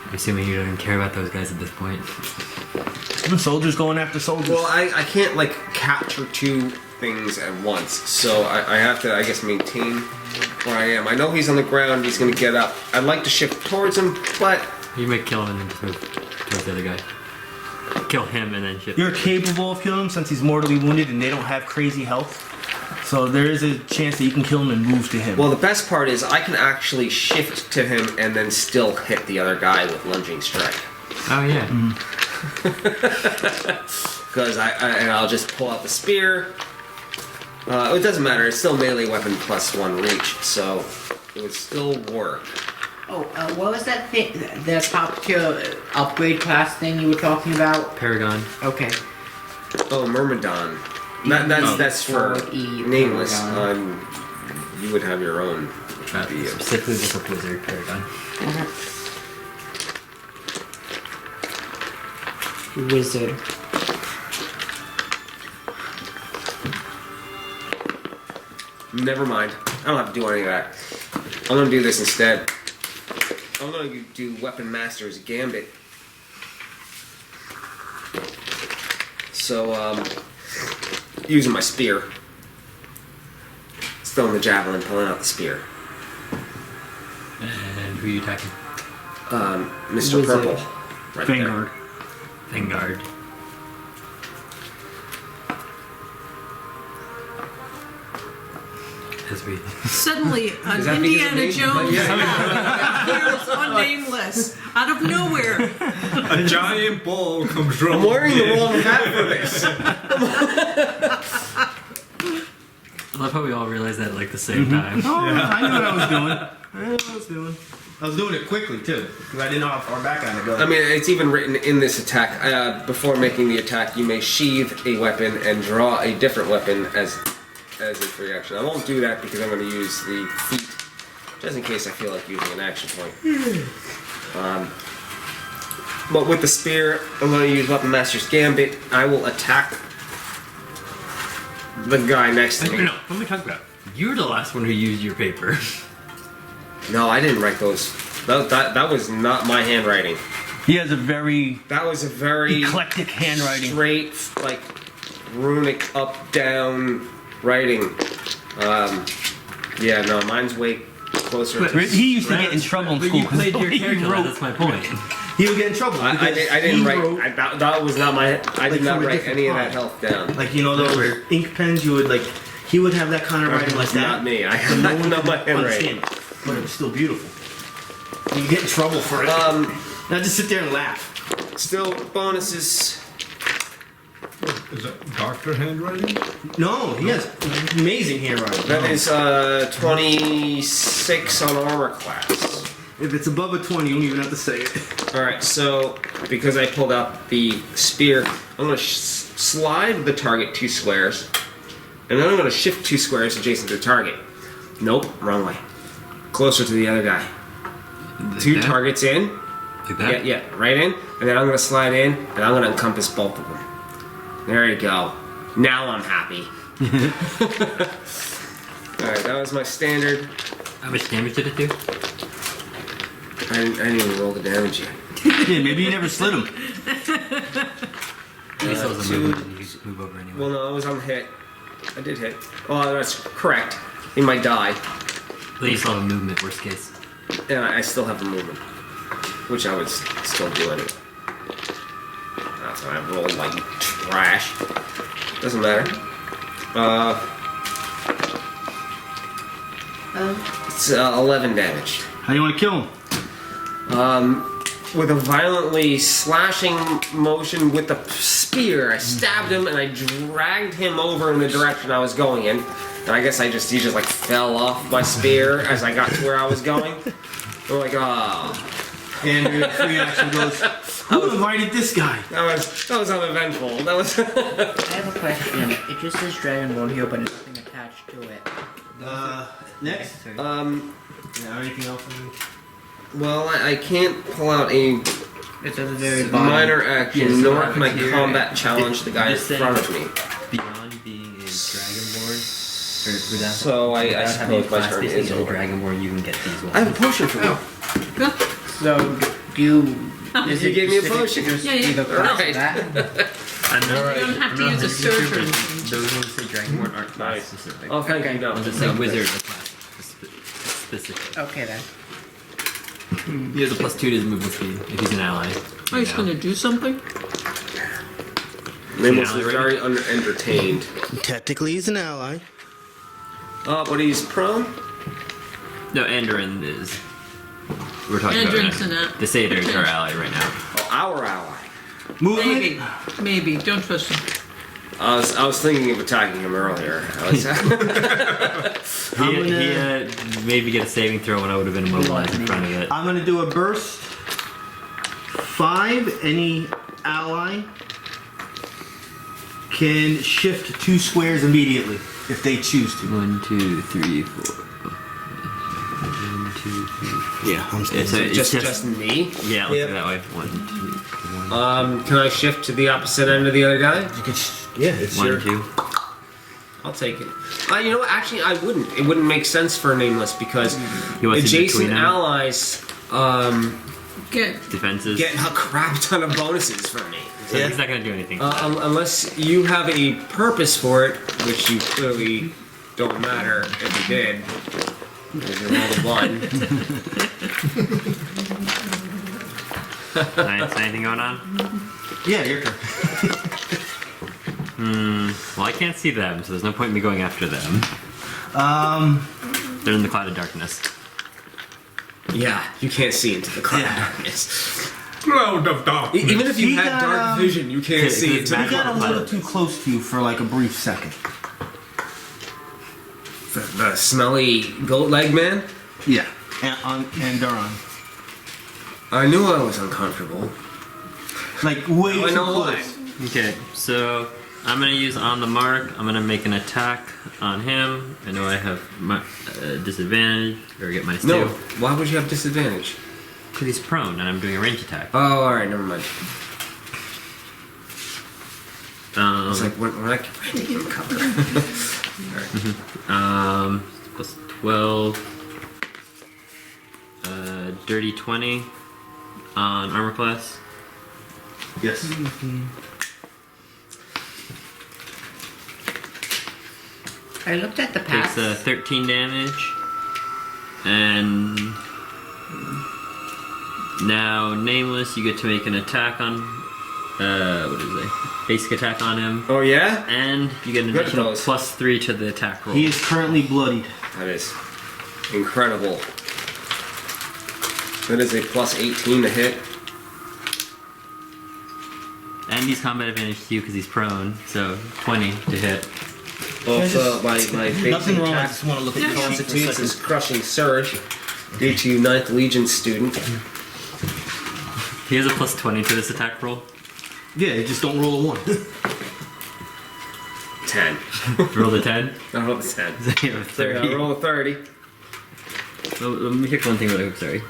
I'm assuming you don't even care about those guys at this point. The soldiers going after soldiers. Well, I can't like capture 2 things at once, so I have to, I guess, maintain where I am. I know he's on the ground. He's gonna get up. I'd like to shift towards him, but You might kill him and then just move towards the other guy. Kill him and then shift. You're capable of killing him since he's mortally wounded and they don't have crazy health. So there is a chance that you can kill him and move to him. well, the best part is I can actually shift to him and then still hit the other guy with lunging strike. Oh yeah. Because I'll just pull out the spear. It doesn't matter. It's still melee weapon plus 1 reach, so it would still work. Oh, what was that thing? The top tier upgrade class thing you were talking about? Paragon. Okay. Oh, Myrmidon. That's for E, Nameless. Paragon. You would have your own, which would be Specifically with a wizard paragon. Wizard. Never mind. I don't have to do any of that. I'm gonna do this instead. I'm gonna do Weapon Master's Gambit. So, using my spear. Throwing the javelin, pulling out the spear. And who are you attacking? Mr. Wizard. Purple. Right Vanguard. Vanguard. As we Suddenly, an Is that because of Indiana me? Jones Yeah. appears on Nameless out of nowhere. A giant ball comes there. I'm rolling wearing the in. wrong hat for this. I love how we all realized that at like the same time. Oh, I knew what I was doing. I knew what I was doing. I was doing it quickly too, because I didn't know how far back I had to go. I mean, it's even written in this attack. Before making the attack, you may sheathe a weapon and draw a different weapon as a free action. I won't do that because I'm going to use the feat, just in case I feel like using an action point. But with the spear, I'm going to use Weapon Master's Gambit. I will attack the guy next to me. No, what are we talking about? You're the last one who used your paper. No, I didn't write those. That was not my handwriting. He has a very That was a very eclectic handwriting. straight, like runic up down writing. Yeah, no, mine's way closer. to He used to get in trouble in But school. you played your he character, wrote- that's my point. He would get in trouble. I because didn't he write. wrote, That was not my. I did Like not from a write different any of that time. health down. like, you know, those ink pens. You would like. He would have that kind of writing like that. Not me. I So no have one not my could handwriting. understand it, but it was still beautiful. You get in trouble for it. Now just sit there and laugh. Still bonuses. Is that doctor handwriting? No, he has amazing handwriting. That is 26 on armor class. If it's above a 20, you don't even have to say it. All right, so because I pulled out the spear, I'm going to slide the target 2 squares, and then I'm going to shift 2 squares adjacent to the target. Nope, wrong way. Closer to the other guy. Like 2 that? targets in. Like that? Yeah, right in, and then I'm going to slide in, and I'm going to encompass both of them. There you go. Now I'm happy. All right, that was my standard. How much damage did it do? I didn't even roll the damage yet. Yeah, maybe you never slid him. He still has a 2. movement and you just move over anyway. Well, no, I was on hit. I did hit. Oh, that's correct. He might die, But you still have a movement, worst case. and I still have the movement, which I would still do anyway. That's why I rolled like trash. Doesn't matter. It's 11 damage. How do you want to kill him? With a violently slashing motion with the spear, I stabbed him and I dragged him over in the direction I was going in. And I guess he just like fell off my spear as I got to where I was going. I'm like, ah. And your free action goes, who invited this guy? That was uneventful. That was. I have a question. It just says Dragonborn here, but there's nothing attached to it. Next. Yeah, anything else? Well, I can't pull out a It's at the very bottom. minor action, Yes, nor right can I here. combat challenge the guy in Just saying. front of me. Beyond being a Dragonborn, or without, So I without having suppose my class turn based is on over. Dragonborn, you can get these ones. I have a potion for you. Good. So, do you... Is You it gave me a specific potion. to just Yeah, yeah. either class Alright. that? I'm not, You don't have to I'm not use a 100% search or sure, but anything. those ones that say Dragonborn aren't class Nice. specific. Oh, thank you. No. Ones that say wizard are class specific. Okay then. He has a +2 to his movement speed if he's an ally. Oh, he's gonna do something? Nameless Yeah, is very entertained. Technically, he's an ally. But he's prone? No, Andaran is. We're talking Andaran's about an the Satyrs are ally right now. Oh, our ally. Maybe. Maybe. Don't trust him. I was thinking of attacking him earlier. I was He maybe get a saving throw when I would have been immobilized in front of it. I'm gonna do a burst. 5. Any ally can shift 2 squares immediately if they choose to. 1, 2, 3, 4. 1, 2, 3. Yeah, I'm It's, it's just me? yeah, let's Yep. go that way. 1, 2, 1. Can I shift to the opposite end of the other guy? Yeah, it's 1, your 2. I'll take it. You know what? Actually, I wouldn't. It wouldn't make sense for Nameless because He wants to be adjacent between them. allies Get. Defenses. get a crap ton of bonuses from me. So he's not gonna do anything. Unless you have a purpose for it, which you clearly don't matter if you did. Because you rolled a 1. Nice. Anything going on? Yeah, your turn. Well, I can't see them, so there's no point in me going after them. They're in the cloud of darkness. Yeah, you can't see into the cloud of Yeah. darkness. Cloud of darkness. Even if you He had got, dark vision, you can't it's see into the He got a cloud. little too close to you for like a brief second. The smelly goat leg man? Yeah. And Duran. I knew I was uncomfortable. Like way I too know close. why. Okay, so I'm gonna use on the mark. I'm gonna make an attack on him. I know I have my disadvantage, or get -2. No, why would you have disadvantage? Because he's prone, and I'm doing a range attack. Oh, alright, never mind. It's like when I can cover. Plus 12. Dirty 20 on armor class. Yes. I looked at the Takes path. 13 damage. And now Nameless, you get to make an attack on what is it? Basic attack on him. Oh yeah? And you get an Good additional those. +3 to the attack roll. He is currently bloodied. That is incredible. That is a +18 to hit. And he's combat advantage to you because he's prone, so 20 to hit. Also, my basic Nothing wrong. I attack just want to look at the sheet for a constitutes second. as crushing surge due to 9th Legion student. He has a +20 to this attack roll. Yeah, just don't roll a 1. 10. Roll a 10. I rolled a 10. You have a So I 30. roll a 30. Oh, let me check one thing really quick, sorry.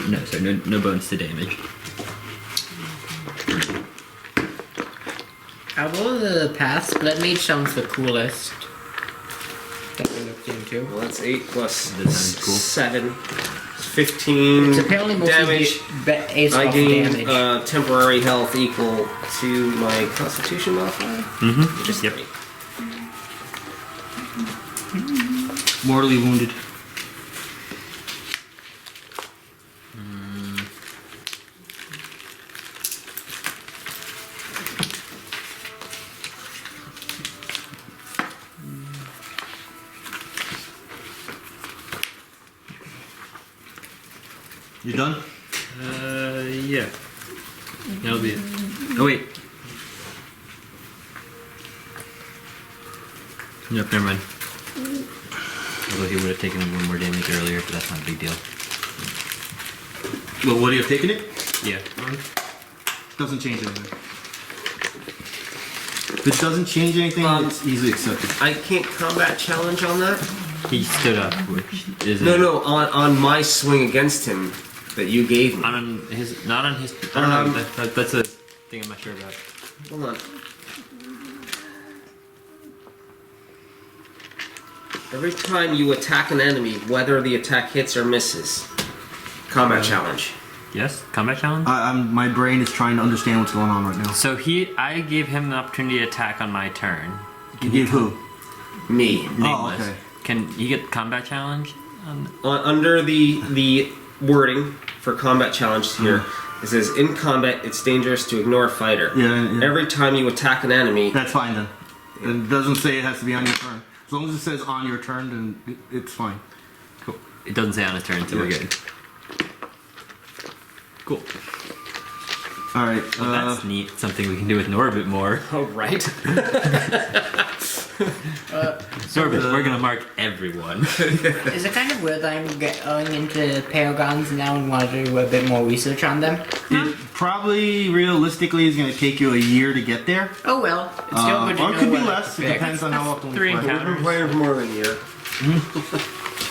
No, sorry, no bonus to damage. Out of the path, Split Mage sounds the coolest. That we looked into. Well, that's 8 plus That sounds cool. 7. 15 It's apparently mostly damage. based I off gain damage. temporary health equal to my Constitution modifier, which is Yep. 3. Mortally wounded. You done? Yeah. That'll be it. Oh, wait. Nope, never mind. Although he would have taken one more damage earlier, but that's not a big deal. Well, would he have taken it? Yeah. Doesn't change anything. If it doesn't change anything, it's easily accepted. I can't combat challenge on that. He stood up, which is No, on my swing against him that you gave me. not on his. I don't know. That's a thing I'm not sure about. Hold on. Every time you attack an enemy, whether the attack hits or misses, combat challenge. Yes, combat challenge. My brain is trying to understand what's going on right now. So I gave him the opportunity to attack on my turn. You gave who? Me. Nameless. okay. Can he get combat challenge? Under the wording for combat challenge here, it says in combat it's dangerous to ignore a fighter. Yeah. Every time you attack an enemy, That's fine then. It doesn't say it has to be on your turn. As long as it says on your turn, then it's fine. Cool. It doesn't say on his turn, so we're Yeah. good. Cool. All right. Well, that's neat. Something we can do with Norbit more. oh right. Norbit, we're gonna mark everyone. Is it kind of weird that I'm going into paragons now and want to do a bit more research on them? It probably realistically is going to take you a year to get there. Oh well, it's still good to Or know it could be what less. to It pick. depends on how often we 3 play. encounters. I've been playing for more than a year.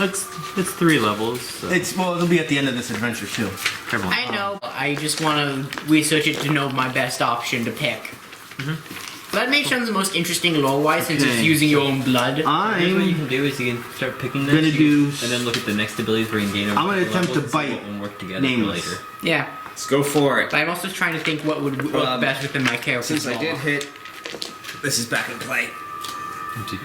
It's 3 levels. So It'll be at the end of this adventure too. everyone. I know. I just want to research it to know my best option to pick. That makes sense the most interesting lore-wise since it's Okay. using your own blood. Here's what you I'm can do is you can start picking this, gonna do. and then look at the next abilities where you can gain. I'm gonna attempt to levels bite and work together Nameless. for later. Yeah, Let's go for it. but I'm also trying to think what would work best within my character's Since I lore. did hit, this is back in play.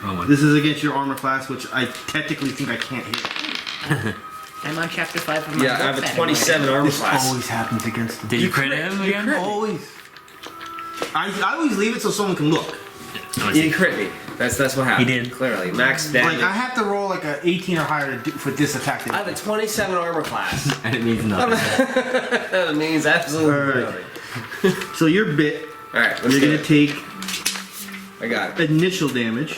Oh my. This is against your armor class, which I technically think I can't hit. I'm on chapter 5 of my Yeah, I have book a that 27 armor This class. always happens against them. Did you crit him again? Always. I always leave it so someone can look. You crit me. That's what happened. He did. Clearly, max damage. Like I have to roll like a 18 or higher for this attack. I have a 27 armor class. And it means nothing. That means absolutely Alright. nothing. So you're bit. All right, let's You're do gonna it. take I got it. initial damage.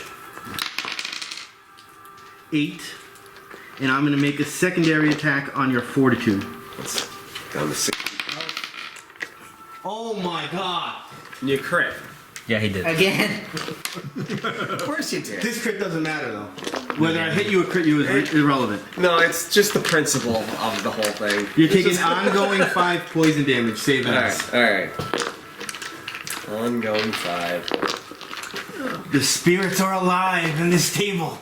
8. And I'm gonna make a secondary attack on your fortitude. Let's down to 6. Oh my god! You crit. Yeah, he did. Again. Of course you did. This crit doesn't matter though. Whether I hit you or crit you is irrelevant. No, it's just the principle of the whole thing. You're taking ongoing 5 poison damage. Save as. Alright. Ongoing 5. The spirits are alive in this table.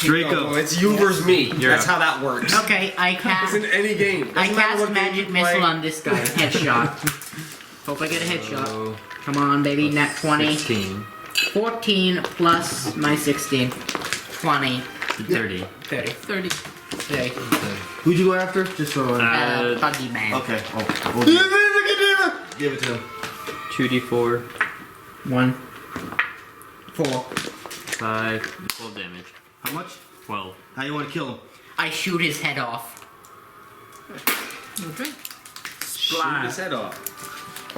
Draco. Oh, it's you versus me. You're That's up. how that works. Okay, I It's cast. in any game. I Doesn't matter cast what game magic you missile play. on this guy. Headshot. Hope I get a headshot. So, Come on, baby. Nat 20. 16, 14 plus my 16. 20. 30. 30. 30. 30. Who'd you go after? Just so I. Buggy man. Okay. Oh, we'll give it to him. 2d4, 1. 4. 5, 12 damage. How much? 12. How you want to kill him? I shoot his head off. Okay. Shoot his head off.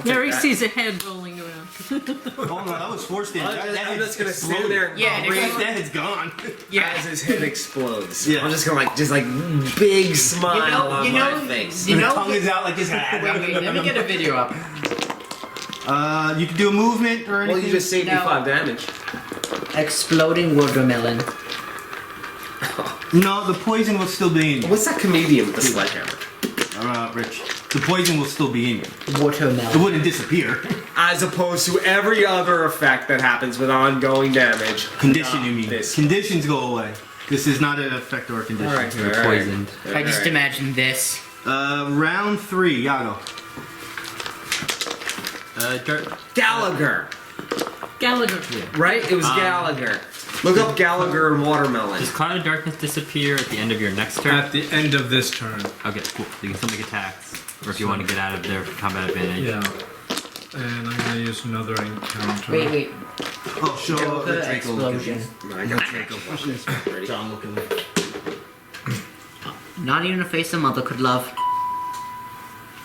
Neri sees a head rolling around. Oh no, that was force damage. I'm just gonna stand there and Yeah, breathe That head's gone. Yeah. as his head explodes. Yeah. I'm just gonna big smile on my face. You The know. tongue is out like this. Wait, let me get a video up. You can do a movement or anything. Well, you just saved me No. 5 damage. Exploding watermelon. No, the poison will still be in you. What's that comedian with the sledgehammer? Rich. The poison will still be in you. It Watermelon. wouldn't disappear. As opposed to every other effect that happens with ongoing damage. Condition, you mean? This. Conditions go away. This is not an effect or a condition. Alright. You're poisoned. I just imagine this. Round 3, Yago. Gallagher, Gallagher. right? It was Gallagher. Look up Gallagher and watermelon. Does Cloud of Darkness disappear at the end of your next turn? At the end of this turn. Okay, cool. So you can still make attacks. Or if you want to get out of their combat advantage. Yeah. And I'm gonna use another encounter. Wait. Oh, show Joker the Draco explosion. I got Draco. Ready? John looking. Not even a face a mother could love.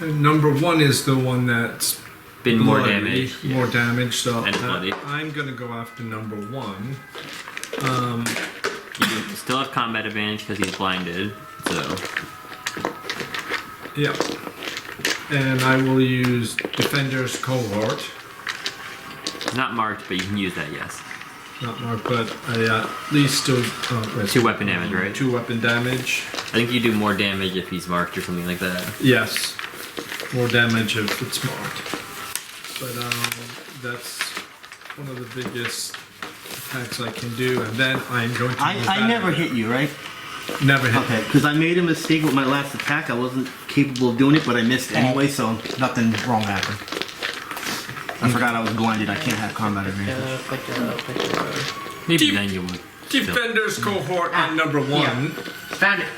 And number 1 is the one that's Been more bloody, damage. More damage. So And bloody. I'm gonna go after number 1. You do still have combat advantage because he's blinded. So Yep. And I will use Defender's Cohort. Not marked, but you can use that, yes. Not marked, but I at least still... 2 weapon damage, right? 2 weapon damage. I think you do more damage if he's marked or something like that. Yes. More damage if it's marked. But that's one of the biggest attacks I can do. And then I'm going to... I never hit you, right? Never hit. Okay, because I made a mistake with my last attack. I wasn't capable of doing it, but I missed anyway, so nothing wrong happened. I forgot I was blinded. I can't have combat advantage. Maybe then you would. Defender's Cohort on number 1. Yeah. Found it.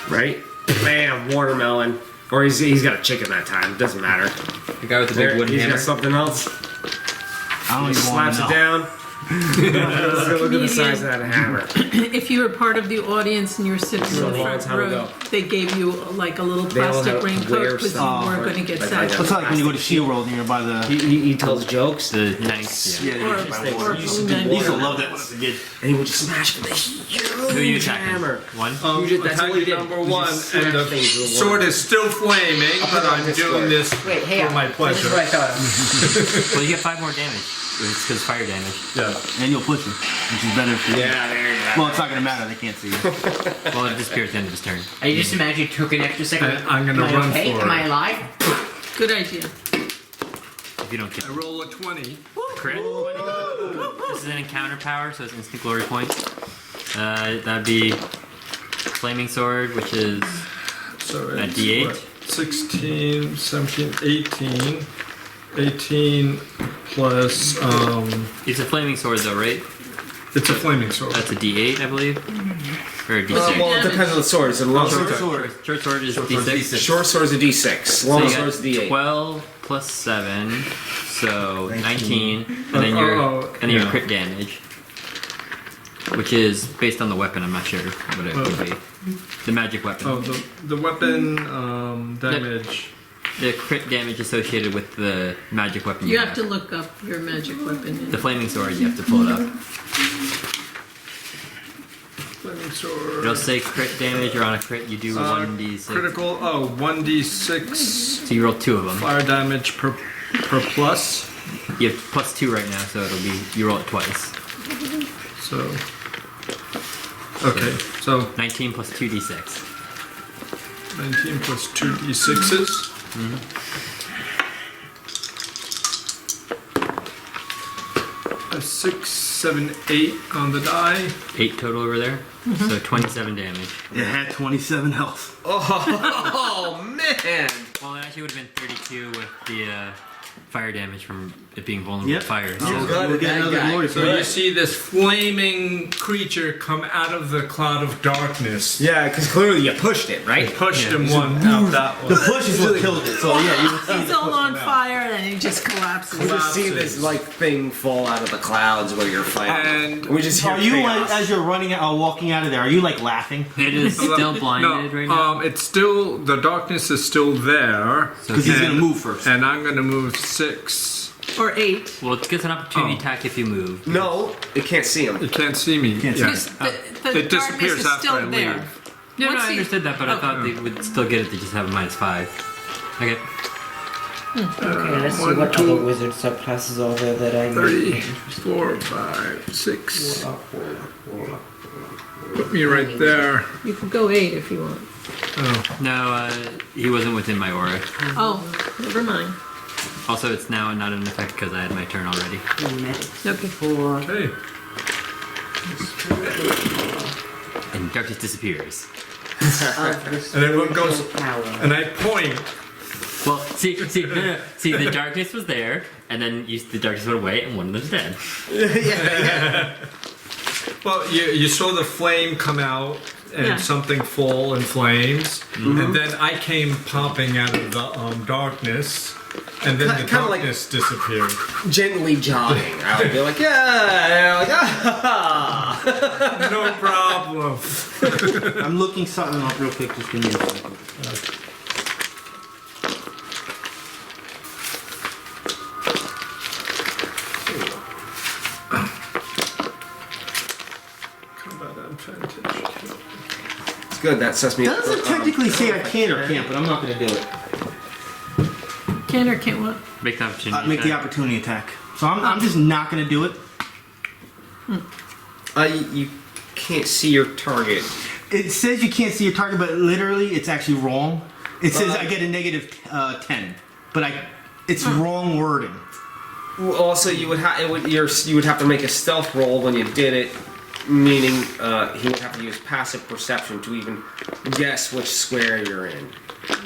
Right? Bam, watermelon. Or he's got a chicken that time. Doesn't matter. The guy with the big wooden He's hammer. got something else. I don't He even want slaps to it know. down. Look at the size of that hammer. If you were part of the audience and you were sitting in A the long front time row, ago. they gave you like a little They all plastic have raincoat wear because you stuff. weren't going to get Like saturated. It's like when you go to SeaWorld and you're by the... He tells jokes, The nice. Yeah. Yeah, Or- I or used to then- love that when I was a kid. and he would just smash with a Who are you huge attacking? hammer. One? That's all he Attacking did. number He 1, just and smacked the things with sword water. is still flaming, put but it on I'm this doing sword. this Wait, hey, for my this pleasure. is what I thought. Well, you get 5 more damage. It's because fire damage. Yeah. And you'll push him, which is better for you. Yeah, there you go. Well, it's not going to matter. They can't see you. Well, it disappears at the end of his turn. I just imagine you took an extra second. And I'm gonna Am I run okay? for Am I it. alive? Good idea. If you don't get I roll a 20. crit. This is an encounter power, so it's instant glory points. That'd be Flaming Sword, which is So A it's D8? what, 16, 17, 18. 18 plus, it's a Flaming Sword though, right? it's a flaming sword. That's a D8, I believe, or a D6. Well, it depends on the sword. Is it a long Short sword? sword. Short sword is D6. Short sword's a D6. So Long you sword's got a D8. 12 plus 7, so 19, and then Oh, your yeah. crit damage, which is based on the weapon. I'm not sure what it would be. The magic weapon. Oh, the weapon damage. The crit damage associated with the magic weapon. You have to look up your magic weapon. The flaming sword. You have to pull it up. Flaming sword. It'll say crit damage, or on a crit you do 1d6. Critical, 1d6 So you roll 2 of them. fire damage per plus. You have +2 right now, so it'll be you roll it twice. So, okay, so 19 plus 2d6. 19 plus 2d6s. A 6, 7, 8 on the die. 8 total over there. So 27 damage. It had 27 health. Oh, man! Well, it actually would have been 32 with the fire damage from it being vulnerable Yep. to fire. So So we'll get another glory So for you see this flaming creature come out of the cloud of darkness. Yeah, because clearly you pushed it, right? Pushed him one out that The way. push is what killed it. So yeah, you will see He's all on fire and he just collapses. We just see this like thing fall out of the clouds while you're fighting. And we just hear Are you chaos. as you're running out, walking out of there? Are you like laughing? it is still blinded right now. it's still, the darkness is still there. Because he's And- gonna move first. And I'm gonna move 6. Or 8. Well, it gets an opportunity Oh. attack if you move. No, it can't see him. You can't see me. Can't see Yeah. Because the It darkness disappears is after still I leave. there. Yeah, no, Once I he- understood that, but I thought they would still get it. They just have a -5. Okay. Okay, let's see One, what two, other wizard subclasses are there that I 3, 4, 5, 6. Put me right there. You could go 8 if you want. No, he wasn't within my aura. Oh, never mind. Also, it's now not in effect because I had my turn already. Okay. Okay. And darkness disappears. And everyone goes, and I point. Well, see, the darkness was there, and then the darkness went away, and one of them's dead. Well, you saw the flame come out and Yeah. something fall in flames, and then I came popping out of the darkness, and then the Kinda like- darkness disappeared. Gently jogging. I would be like, yeah, like, ah. No problem. I'm looking something up real quick. Just give me a second. Combat advantage. good. That sets me up. Doesn't for, technically say I can or can't, but I'm not gonna do it. Can or can't what? Make the opportunity. Make the attack. opportunity attack. So I'm just not gonna do it. You can't see your target. It says you can't see your target, but literally it's actually wrong. It says I get a negative 10, but it's wrong wording. Also, you would have you would have to make a stealth roll when you did it, meaning he would have to use passive perception to even guess which square you're in.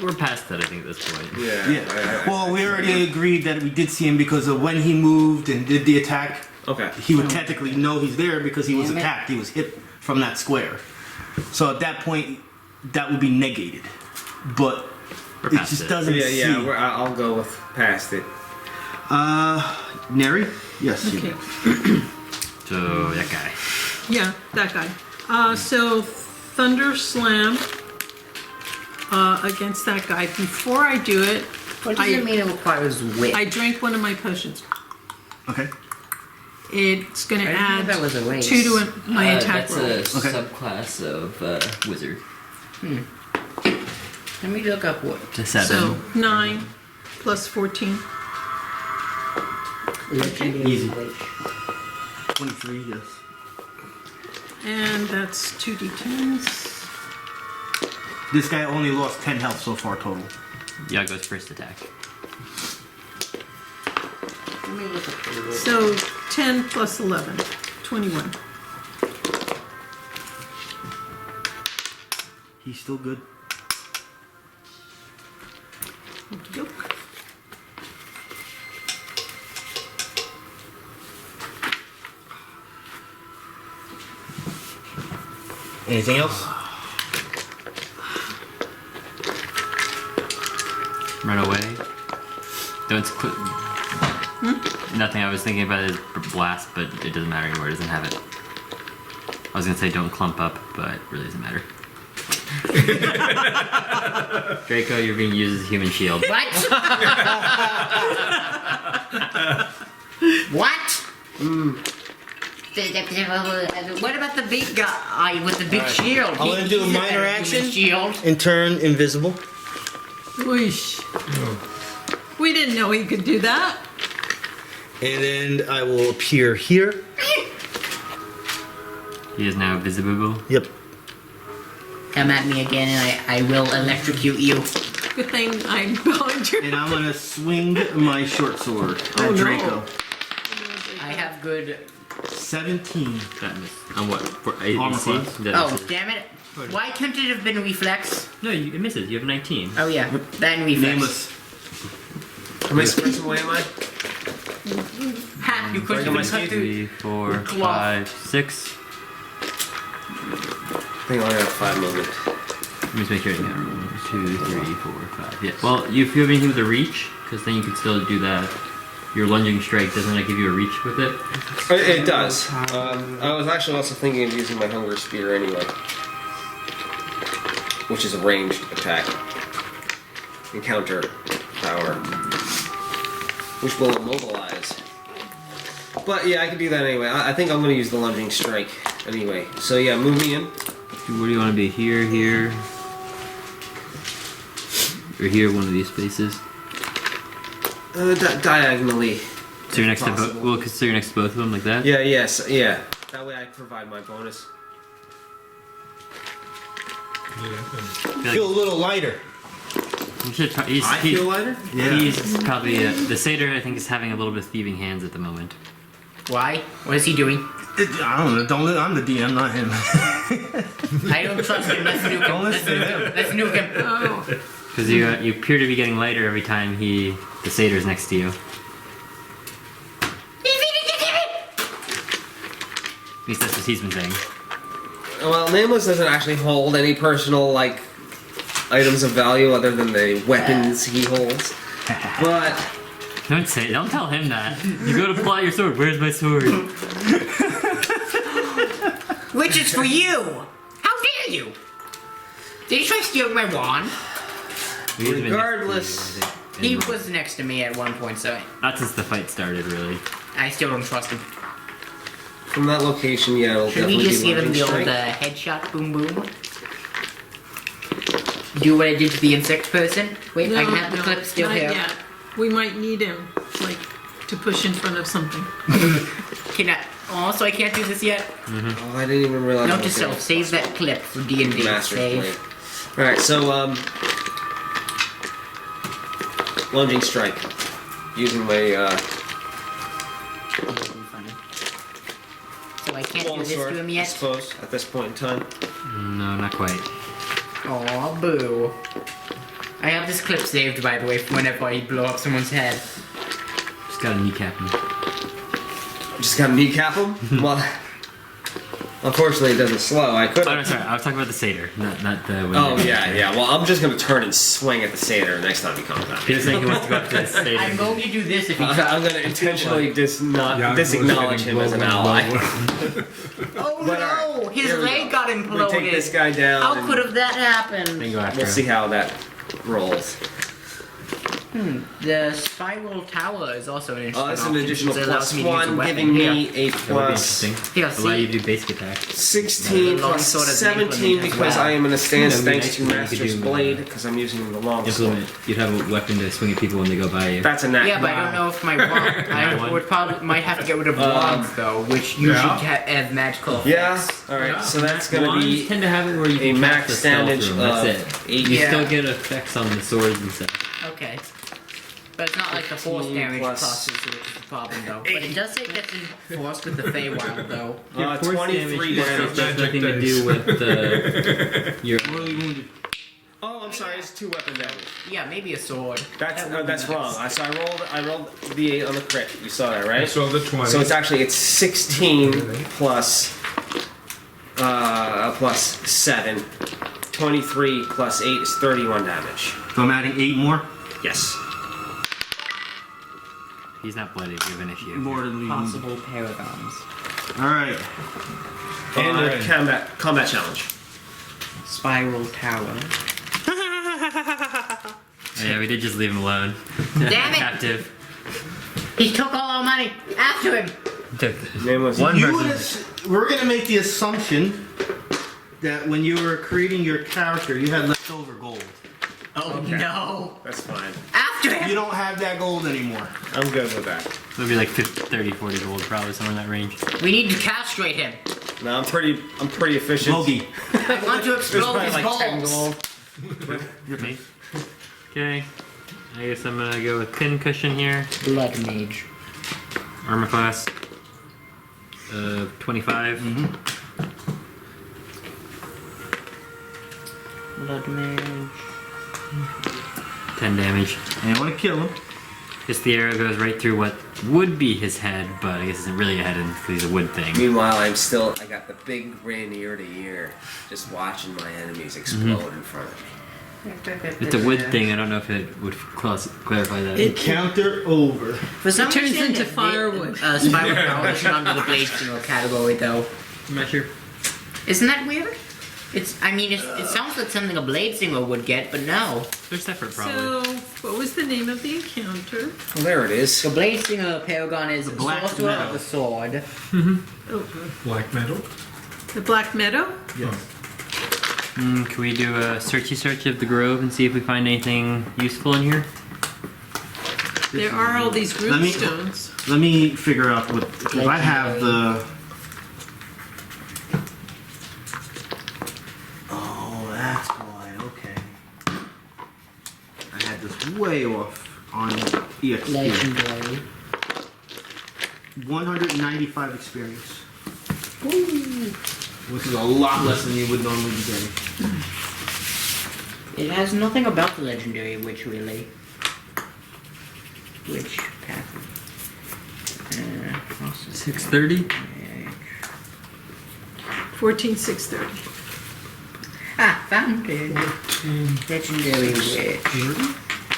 We're past that, I think, at this point. Yeah. Well, we already agreed that we did see him because of when he moved and did the attack. Okay. He would technically know he's there because he was attacked. He was hit from that square. So at that point, that would be negated. But We're it past just it. doesn't see. I'll go with past it. Neri? Yes. you- Okay. So, that guy. Yeah, that guy. So Thunder Slam against that guy. Before I do it, What does it mean it requires wit? I drank one of my potions. Okay. It's going to I didn't know add that was a race. 2 to my attack That's roll. a Okay. subclass of wizard. Let me look up what. To 7. So 9 plus 14. Easy. 23, yes. And that's 2d10s. This guy only lost 10 health so far total. Yago's first attack. Let me look up the rules. So 10 plus 11. 21. He's still good. Okey-doke. Anything else? Run away. Don't quit. Nothing. I was thinking about is blast, but it doesn't matter anymore. It doesn't have it. I was gonna say don't clump up, but it really doesn't matter. Draco, you're being used as a human shield. What? What? What about the big guy with the big shield? I'm gonna do a He's minor better action. human Shield. And turn invisible. Whoosh. We didn't know he could do that. And then I will appear here. He is now visible. Yep. Come at me again, and I will electrocute you. Good thing I'm behind you. And I'm gonna swing my short sword at Oh, no. Draco. I have good. 17. That missed. On what? For AC? Armor class. That Oh, misses. damn it! Why couldn't it have been reflex? No, it misses. You have 19. Oh yeah, then reflex. Nameless. How many squares away am I? Ha! You couldn't Breaking my even cut through. 3, 4, Claw. 5, 6. I think I only have 5 movement. Let me just make sure I got 1, 2, 3, 4, 5. Yeah. Well, if you have anything with a reach, because then you could still do that. Your lunging strike, doesn't that give you a reach with it? It does. I was actually also thinking of using my Hunger Spear anyway, which is a ranged attack. Encounter power, which will immobilize. But yeah, I can do that anyway. I think I'm going to use the lunging strike anyway. So yeah, move me in. Where do you want to be? Here, here, or here? One of these spaces. Diagonally. So you're next to both. Possible. Well, so you're next to both of them, like that. Yeah. Yes. Yeah. That way I provide my bonus. Feel a little lighter. You should. He's, I feel lighter. Yeah. He's probably the satyr. I think is having a little bit of thieving hands at the moment. Why? What is he doing? I don't know. I'm the DM, not him. I don't trust him. Let's nuke him. Don't Let's listen to nuke him. Let's nuke him. Oh. Because you appear to be getting lighter every time the satyr's next to you. At least that's what he's been saying. Well, Nameless doesn't actually hold any personal items of value other than the weapons he holds. But Don't tell him that. You go to pull out your sword. Where's my sword? Which is for you. How dare you? Did he try stealing my wand? He's been next to you, regardless, I think. He And was next to me at one point, so not since the fight started, really. I still don't trust him. from that location, yeah, it'll Should definitely we just be give him the lunging old strike. headshot boom boom? do what I did to the insect person? Wait, I No, have the no, clip still not here. yet. We might need him, like, to push in front of something. Can I? Oh, so I can't do this yet. Oh, I didn't even realize. Note to self: save that clip for D&D. Master Save. Blade. All right, so lunging strike using my So I can't do this longsword, to him I yet. suppose, at this point in time. No, not quite. Aw, boo. I have this clip saved, by the way, for whenever I blow up someone's head. Just got a kneecap him. Just gotta kneecap him. Well, unfortunately, it doesn't slow. I could. Oh, no, sorry. I was talking about the satyr, not the. Oh yeah. Well, I'm just gonna turn and swing at the satyr next time he comes out. He was saying he wants to go up to the satyr. I'm going to do this if he tries. I'm gonna intentionally disacknowledge him as an ally. Oh But, no! His here we leg go. got We imploded. take this guy down. How and could have that happened? Then go after We'll him. see how that rolls. The spiral tower is also an interesting That's an option additional since it allows plus me to use a 1, weapon giving here. me a That would be plus interesting. Here, Allow you see? to do basic attack. 16 The long plus sword is 17 implement as because well. I am in a stance That would be thanks nice to if you could Master's do, Blade because I'm using the long sword. Implement. You'd have a weapon to swing at people when they go by you. That's a nat. Yeah, but I don't know if my wand. I One. would probably might have to get rid of wands though, which usually have magical effects. Yeah. All right. So that's gonna Wands be tend to have it where you a can max cast the spell damage through 'em. That's of it. 8. You Yeah. still get effects on the swords and stuff. Okay. But it's not like the force 15 damage plus- pluses, which is the problem though. But it does say it gets enforced with the Feywild though. Force 23 damage damage. has nothing to do with your. Really wounded. Oh, I'm sorry. It's 2 weapon damage. Yeah, maybe a sword. That's That would be wrong. nice. So I rolled the 8 on the crit. You saw that, right? So the 20. So it's 16 plus 7. 23 plus 8 is 31 damage. So I'm adding 8 more. Yes. He's not blooded. You have an issue. More than leaving. Possible paragons. All right. And a Fine. combat challenge. Spiral tower. Oh, yeah, we did just leave him alone. Damn it! Captive. He took all our money. After him. Nameless. One You person. we're gonna make the assumption that when you were creating your character, you had leftover gold. Oh no! That's fine. After You him. don't have that gold anymore. I'm good with that. So it'd be like 50, 30, 40 gold, probably somewhere in that range. We need to castrate him. No, I'm pretty efficient. Logi. I want to There's explode probably his like 10 balls. gold. Me. Okay. I guess I'm gonna go with pin cushion here. Blood mage. Armor class. 25. Blood mage. 10 damage. And I want to kill him. Guess the arrow goes right through what would be his head, but I guess isn't really a head because he's a wood thing. Meanwhile, I got the big grin ear to ear, just watching my enemies explode in front of me. It's a wood thing. I don't know if it would clarify that. Encounter over. For some It turns reason, into firewood. Spiral tower is under the blade singer category though. I'm not sure. Isn't that weird? It sounds like something a blade singer would get, but no. They're separate, probably. So, what was the name of the encounter? Well, there it is. The blade singer paragon is Black Sorcerer Meadow. of the sword. Oh, Black Meadow? the Black Meadow? Yes. Can we do a searchy search of the grove and see if we find anything useful in here? There are all these Let me- runestones. Let me figure out what. Because I have the. Oh, that's why. Okay. I had this way off on EXP. Legendary. 195 experience. Which is a lot less than you would normally be getting. It has nothing about the legendary witch really. Witch path. 630? 14630. Ah, found it. Legendary witch.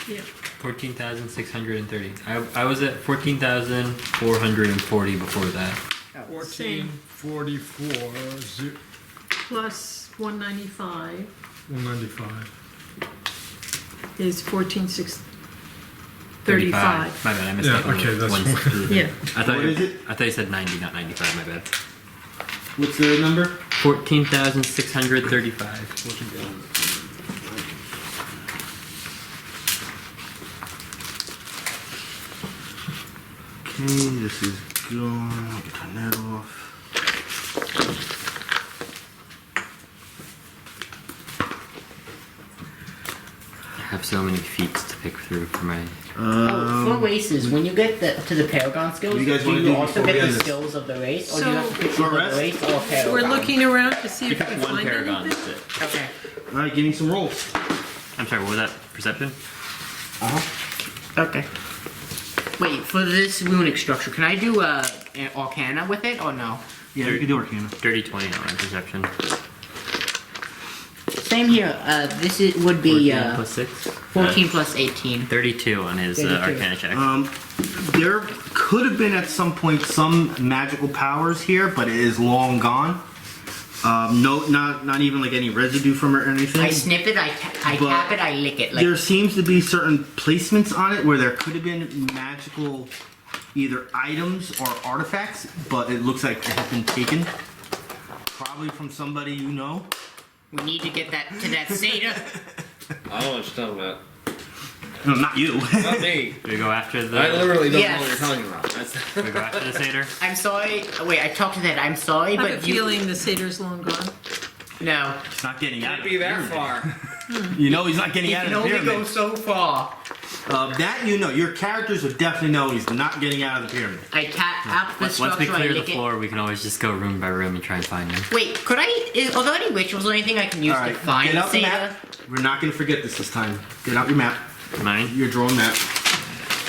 Yeah. 14,630. I was at 14,440 before that. Same. 1444 Plus 195 195. is 14635. 35. My bad, I missed Yeah, that one. okay, that's One- fine. Yeah. I thought What is it? I thought you said 90, not 95. My bad. What's the number? 14,635. this is gone. I'll turn that off. I have so many feats to pick through for my. For races, when you get to the Paragon skills, What do you guys do wanna you do also before we get the end this? skills of the race, or do So- you have to pick Short skills of rest? the race or Paragon? We're looking around to see You if we pick can one find paragon. anything. That's it. Okay. Alright, give me some rolls. I'm sorry. What was that? Perception? Okay. Wait, for this runic structure, can I do an Arcana with it or no? Yeah, you can do Arcana. Dirty 20 on my perception. Same here. Would be 14 plus 6. 14 plus 18. 32 on his 32. Arcana check. There could have been at some point some magical powers here, but it is long gone. No, not even like any residue from it or anything. I snip it, I But tap it, I lick it. Like There seems to be certain placements on it where there could have been magical either items or artifacts, but it looks like it has been taken. Probably from somebody you know. we need to get that to that satyr. I don't know what you're talking about. No, not you. Not me. Do we go after the? I literally don't Yes. know what you're talking about. That's Do we go after the satyr? I'm sorry. Wait, I talked to that. I'm sorry, I have a but you. feeling the satyr's long gone. No. He's not getting out can't of be the that pyramid. far. You know he's not getting He out can of the only go pyramid. so far. That you know. Your characters would definitely know he's not getting out of the pyramid. I tap the Once we structure, I clear the lick it. floor, we can always just go room by room and try and find him. Wait, are there any rituals or anything I can use to Alright, find get the out the satyr? map. We're not gonna forget this time. Get out your map. Mine? Your drawn map.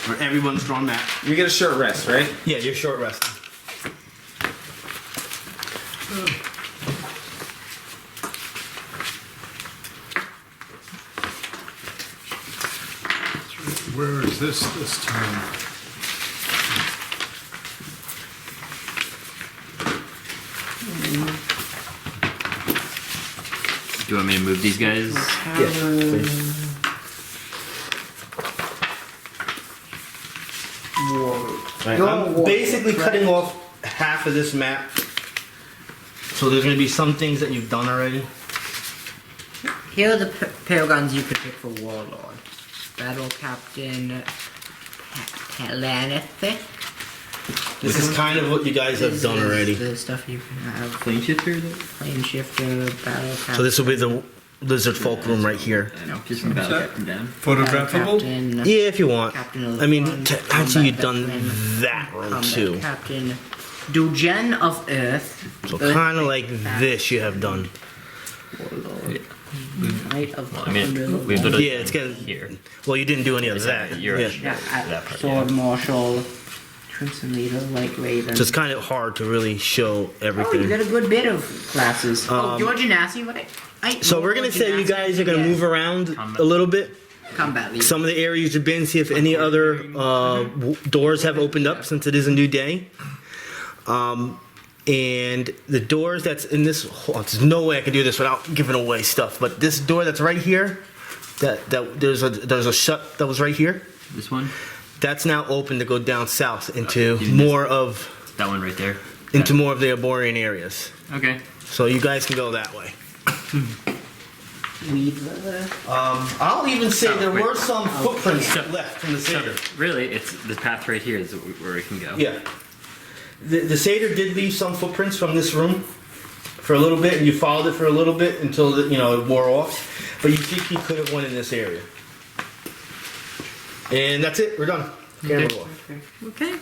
Or everyone's drawn map. You get a short rest, right? Yeah, you're short resting. Where is this time? Do you want me to move these guys? Yes, please. Right, I'm basically cutting off half of this map. So there's gonna be some things that you've done already. Here are the paragons you could pick for Warlord. Battle Captain Talanethic. This is kind of what you guys have done already. The stuff you can have. Plane shifter? Plane Shifter, Battle Captain. So this will be the Lizard Folk room right here. No, just battle that? captain down. Photographable? Captain, Yeah, if you want. Captain of I mean, Front, actually you've Combat done Veteran, that room Combat too. Captain Dujen of Earth. So Earth kind of like Captain, this you have done. Warlord. Knight of I mean, we've Thunder. done Yeah, it's gonna. here. Well, you didn't do any of that. You're Yeah. right. Yeah, That part, Sword Marshal. Crimson Leader, like Raven. So it's kind of hard to really show Oh, you everything. got a good bit of classes. George Genasi, what So we're gonna say you guys are gonna move around a little bit. Combat leader. Some of the areas you've been, see if any other doors have opened up since it is a new day. And the doors that's in this, there's no way I can do this without giving away stuff. But this door that's right here, that there's a shut that was right here. This one? That's now open to go down south into you more of That one right there. into more of the Arborean areas. Okay. So you guys can go that way. Weaver. I'll even say there wait. were some footprints So- left from the satyr. Really, it's the path right here is where we can go. Yeah. The satyr did leave some footprints from this room for a little bit, and you followed it for a little bit until it wore off. But you think he could have went in this area. And that's it. We're done. Camera off. Okay.